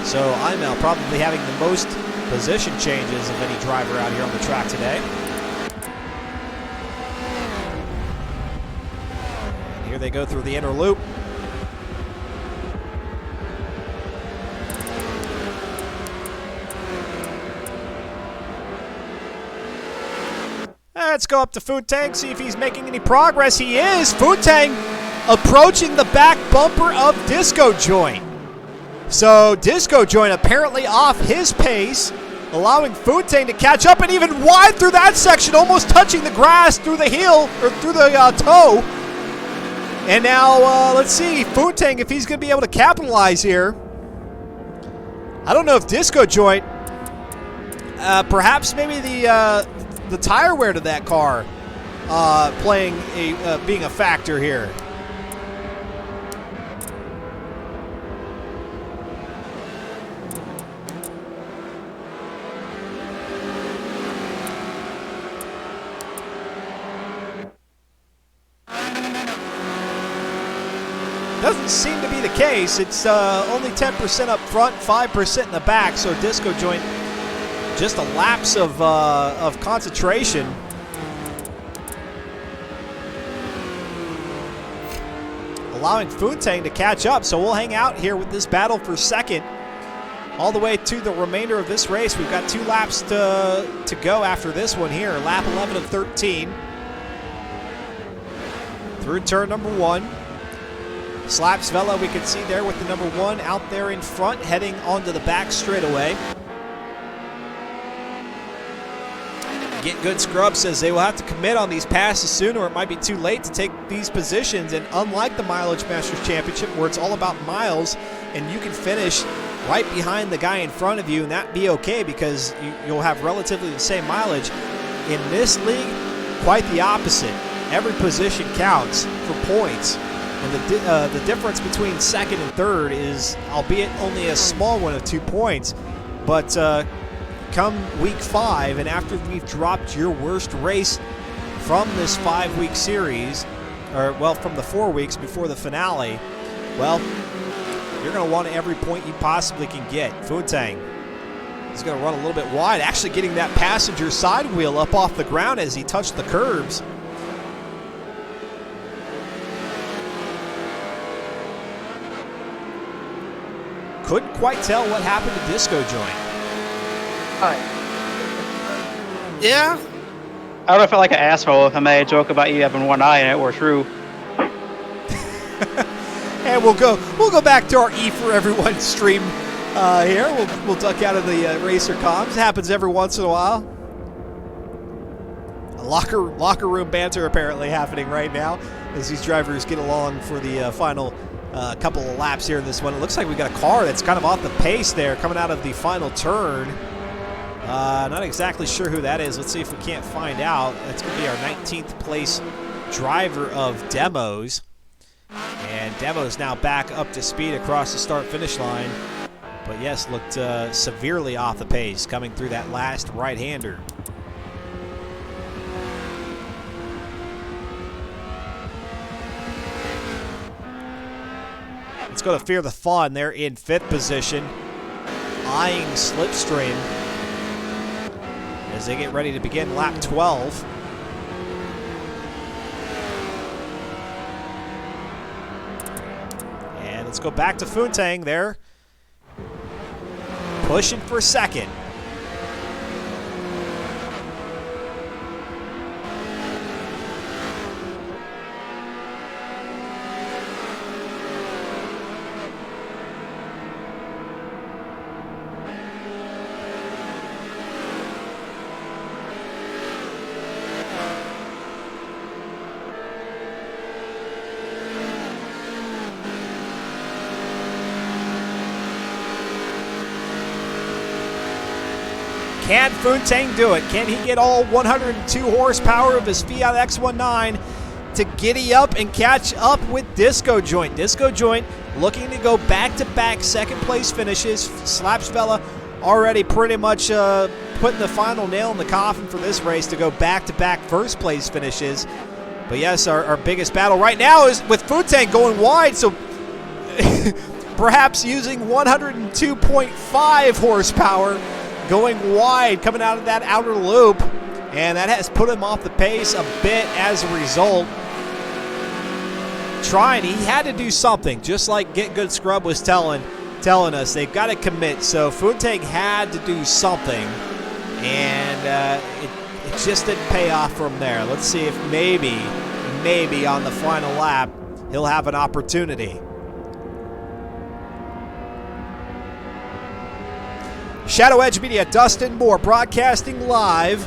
So Imel probably having the most position changes of any driver out here on the track today. And here they go through the inner loop. Let's go up to Food-Tang, see if he's making any progress. He is. Food-Tang approaching the back bumper of Disco Joint. So Disco Joint apparently off his pace, allowing Food-Tang to catch up, and even wide through that section, almost touching the grass through the heel, or through the toe. And now, let's see, Food-Tang, if he's going to be able to capitalize here. I don't know if Disco Joint, perhaps maybe the tire wear to that car being a factor here. Doesn't seem to be the case. It's only 10% up front, 5% in the back, so Disco Joint, just a lapse of concentration. Allowing Food-Tang to catch up, so we'll hang out here with this battle for second all the way to the remainder of this race. We've got 2 laps to go after this one here. Lap 11 of 13. Through turn number 1. Slapsvella, we can see there with the number 1 out there in front, heading onto the back straightaway. Get Good Scrub says they will have to commit on these passes soon, or it might be too late to take these positions. And unlike the Mileage Masters Championship, where it's all about miles, and you can finish right behind the guy in front of you, and that be okay because you'll have relatively the same mileage. In this league, quite the opposite. Every position counts for points. And the difference between second and third is, albeit only a small one of 2 points, but come week 5, and after we've dropped your worst race from this 5-week series, or well, from the 4 weeks before the finale, well, you're going to want every point you possibly can get. Food-Tang He's going to run a little bit wide, actually getting that passenger side wheel up off the ground as he touched the curbs. Couldn't quite tell what happened to Disco Joint. Yeah. I would have felt like an asshole if I made a joke about you having one eye and it were true. And we'll go back to our E for Everyone stream here. We'll duck out of the racer comms. It happens every once in a while. A locker room banter apparently happening right now as these drivers get along for the final couple of laps here in this one. It looks like we got a car that's kind of off the pace there coming out of the final turn. Not exactly sure who that is. Let's see if we can't find out. That's going to be our 19th place driver of Demos. And Demos now back up to speed across the start-finish line. But yes, looked severely off the pace coming through that last right-hander. Let's go to Fear the Fun. They're in 5th position, eyeing Slipstream as they get ready to begin lap 12. And let's go back to Funtang there, pushing for 2nd. Can Funtang do it? Can he get all 102 horsepower of his Fiat X19 to giddy up and catch up with Disco Joint? Disco Joint looking to go back-to-back second-place finishes. Slapsvella already pretty much putting the final nail in the coffin for this race to go back-to-back first-place finishes. But yes, our biggest battle right now is with Funtang going wide, so perhaps using 102.5 horsepower going wide, coming out of that outer loop, and that has put him off the pace a bit as a result. He had to do something, just like Get Good Scrub was telling us. They've got to commit, so Funtang had to do something, and it just didn't pay off from there. Let's see if maybe on the final lap he'll have an opportunity. Shadow Edge Media, Dustin Moore, broadcasting live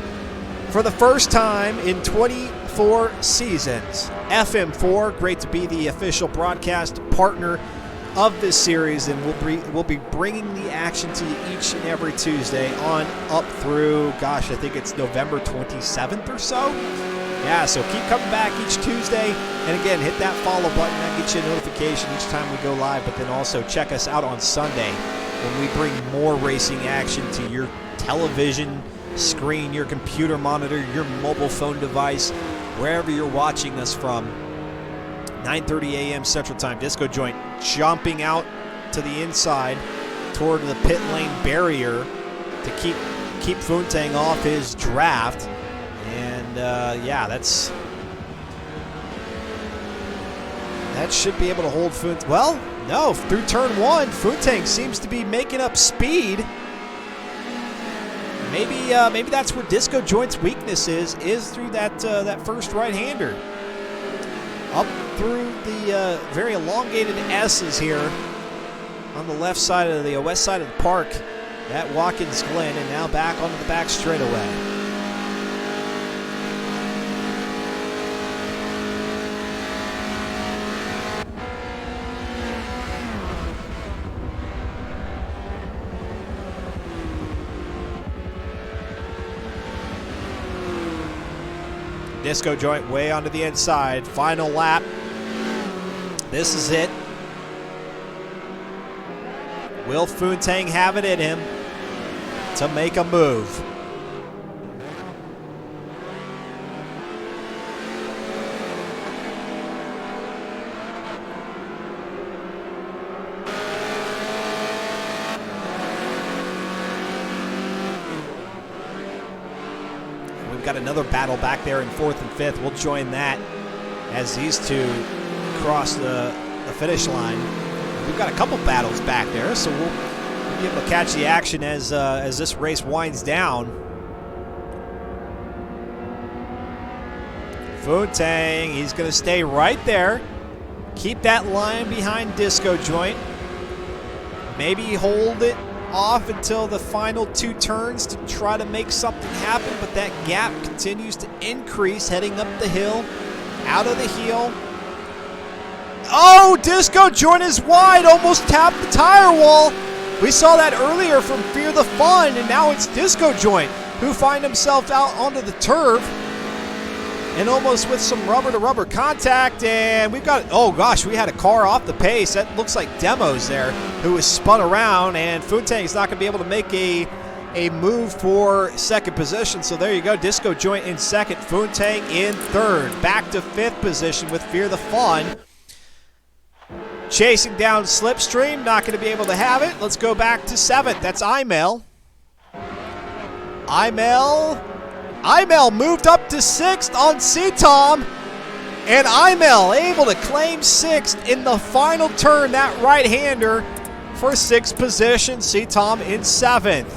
for the first time in 24 seasons. FM4, great to be the official broadcast partner of this series, and we'll be bringing the action to you each and every Tuesday on up through, gosh, I think it's November 27th or so. Yeah, so keep coming back each Tuesday, and again, hit that follow button. That gets you a notification each time we go live, but then also check us out on Sunday when we bring more racing action to your television screen, your computer monitor, your mobile phone device, wherever you're watching us from. 9:30 a.m. Central Time. Disco Joint jumping out to the inside toward the pit lane barrier to keep Funtang off his draft. And yeah, that should be able to hold Funtang. Well, no, through turn 1, Funtang seems to be making up speed. Maybe that's where Disco Joint's weakness is through that first right-hander. Up through the very elongated S's here on the left side of the west side of the park at Watkins Glen, and now back onto the back straightaway. Disco Joint way onto the inside. Final lap. This is it. Will Funtang have it in him to make a move? We've got another battle back there in 4th and 5th. We'll join that as these two cross the finish line. We've got a couple battles back there, so we'll be able to catch the action as this race winds down. Funtang, he's going to stay right there. Keep that line behind Disco Joint. Maybe hold it off until the final 2 turns to try to make something happen, but that gap continues to increase heading up the hill, out of the heel. Oh, Disco Joint is wide, almost tapped the tire wall. We saw that earlier from Fear the Fun, and now it's Disco Joint who find himself out onto the turf and almost with some rubber-to-rubber contact, and we've got, oh gosh, we had a car off the pace. That looks like Demos there, who was spun around, and Funtang's not going to be able to make a move for 2nd position. So there you go, Disco Joint in 2nd, Funtang in 3rd. Back to 5th position with Fear the Fun. Chasing down Slipstream, not going to be able to have it. Let's go back to 7th. That's Imel. Imel moved up to 6th on C-Tom, and Imel able to claim 6th in the final turn, that right-hander for 6th position. C-Tom in 7th.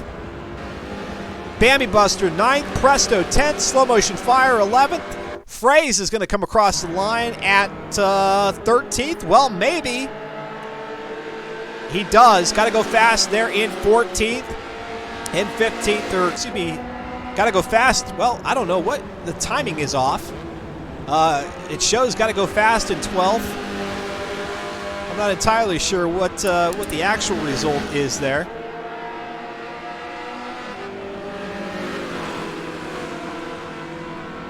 Bambi Buster 9th, Presto 10th, Slow Motion Fire 11th. Phrase is going to come across the line at 13th. Well, maybe. He does. Got to go fast there in 14th and 15th, or excuse me, got to go fast. Well, I don't know what the timing is off. It shows got to go fast in 12th. I'm not entirely sure what the actual result is there.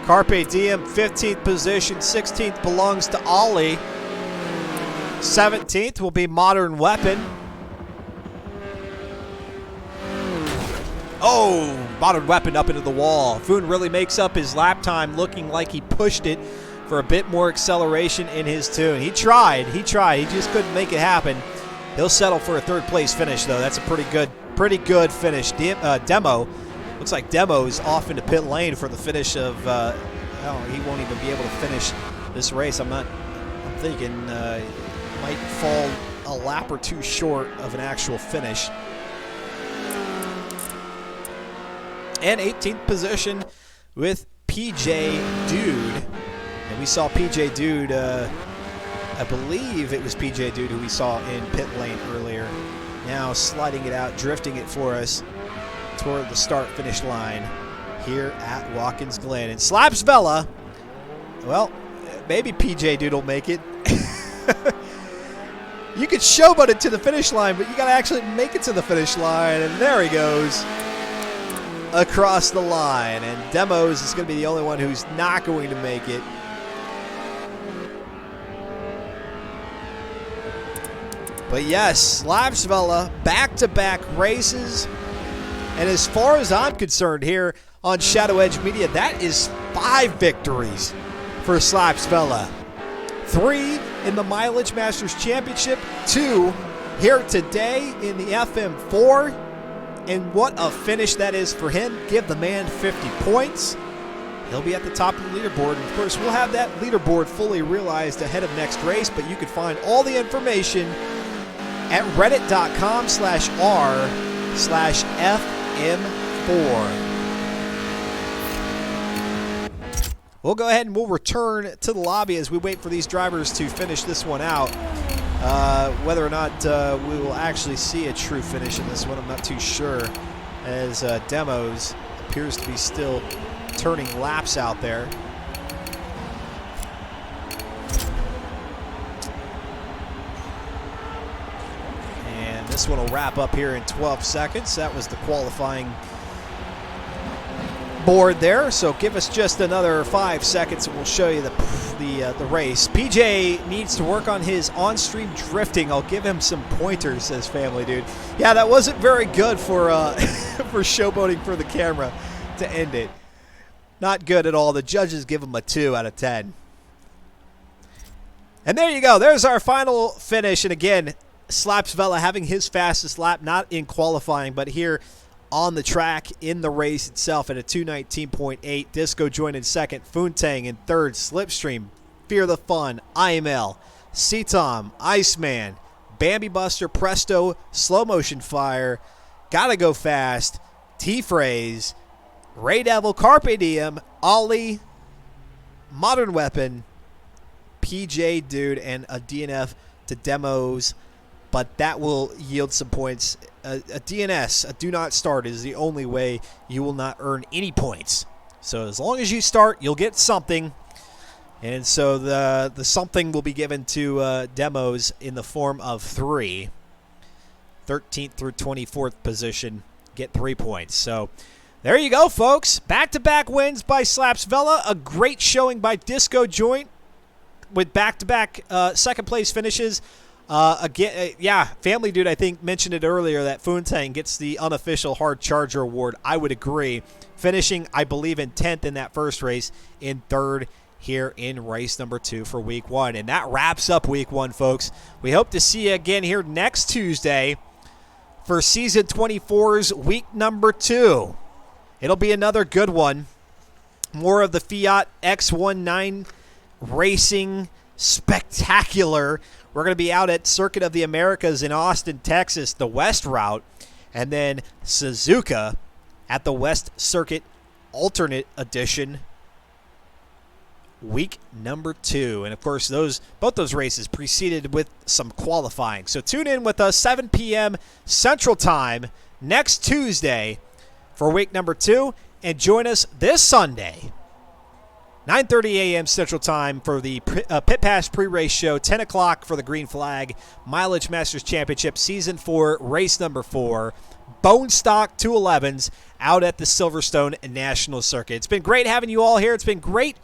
Carpe Diem, 15th position. 16th belongs to Ollie. 17th will be Modern Weapon. Oh, Modern Weapon up into the wall. Foon really makes up his lap time, looking like he pushed it for a bit more acceleration in his tune. He tried. He just couldn't make it happen. He'll settle for a 3rd place finish, though. That's a pretty good finish. Demo. Looks like Demo is off into pit lane for the finish of, he won't even be able to finish this race. I'm thinking might fall a lap or 2 short of an actual finish. And 18th position with PJ Dude. And we saw PJ Dude, I believe it was PJ Dude who we saw in pit lane earlier. Now sliding it out, drifting it for us toward the start-finish line here at Watkins Glen. And Slaps Vela, well, maybe PJ Dude will make it. You could showboat it to the finish line, but you got to actually make it to the finish line. And there he goes across the line. And Demos is going to be the only one who's not going to make it. But yes, Lapsvella, back-to-back races. And as far as I'm concerned here on Shadow Edge Media, that is 5 victories for Slapsvella. 3 in the Mileage Masters Championship, 2 here today in the FM4. And what a finish that is for him. Give the man 50 points. He'll be at the top of the leaderboard. And of course, we'll have that leaderboard fully realized ahead of next race, but you can find all the information at reddit.com/r/FM4. We'll go ahead and we'll return to the lobby as we wait for these drivers to finish this one out. Whether or not we will actually see a true finish in this one, I'm not too sure, as Demos appears to be still turning laps out there. And this one will wrap up here in 12 seconds. That was the qualifying board there, so give us just another 5 seconds and we'll show you the race. PJ needs to work on his on-stream drifting. I'll give him some pointers, says Family Dude. Yeah, that wasn't very good for for showboating for the camera to end it. Not good at all. The judges give him a 2 out of 10. And there you go. There's our final finish. And again, Slapsvella having his fastest lap, not in qualifying, but here on the track in the race itself at a 219.8. Disco joined in second. Foontang in third. Slipstream, Fear the Fun, IML, C-Tom, Iceman, Bambi Buster, Presto, Slow Motion Fire, Gotta Go Fast, T-Phrase, Ray Devil, Carpe Diem, Ollie, Modern Weapon, PJ Dude, and a DNF to Demos. But that will yield some points. A DNS, a do not start, is the only way you will not earn any points. So as long as you start, you'll get something. And so the something will be given to Demos in the form of 3. 13th through 24th position get 3 points. So there you go, folks. Back-to-back wins by Slaps Vela. A great showing by Disco Joint with back-to-back second-place finishes. Family Dude, I think, mentioned it earlier that Foontang gets the unofficial Hard Charger Award. I would agree. Finishing, I believe, in 10th in that first race, in 3rd here in race number 2 for week 1. And that wraps up week 1, folks. We hope to see you again here next Tuesday for season 24's week number 2. It'll be another good one. More of the Fiat X19 racing spectacular. We're going to be out at Circuit of the Americas in Austin, Texas, the West Route, and then Suzuka at the West Circuit Alternate Edition, week number 2. And, of course, both those races preceded with some qualifying. So tune in with us 7 p.m. Central Time next Tuesday for week number 2, and join us this Sunday 9:30 a.m. Central Time for the Pit Pass pre-race show, 10 o'clock for the Green Flag Mileage Masters Championship, Season 4, race number 4, Bone Stock 211s out at the Silverstone National Circuit. It's been great having you all here. It's been great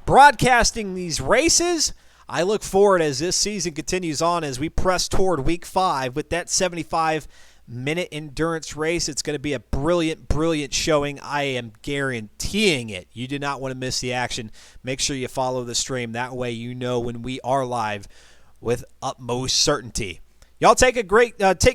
broadcasting these races. I look forward as this season continues on as we press toward Week 5 with that 75-minute endurance race. It's going to be a brilliant, brilliant showing. I am guaranteeing it. You do not want to miss the action. Make sure you follow the stream. That way you know when we are live with utmost certainty. Y'all take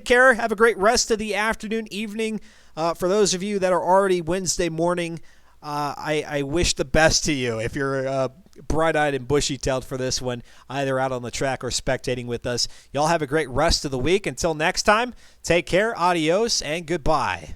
care. Have a great rest of the afternoon, evening. For those of you that are already Wednesday morning, I wish the best to you. If you're bright-eyed and bushy-tailed for this one, either out on the track or spectating with us, y'all have a great rest of the week. Until next time, take care, adios, and goodbye.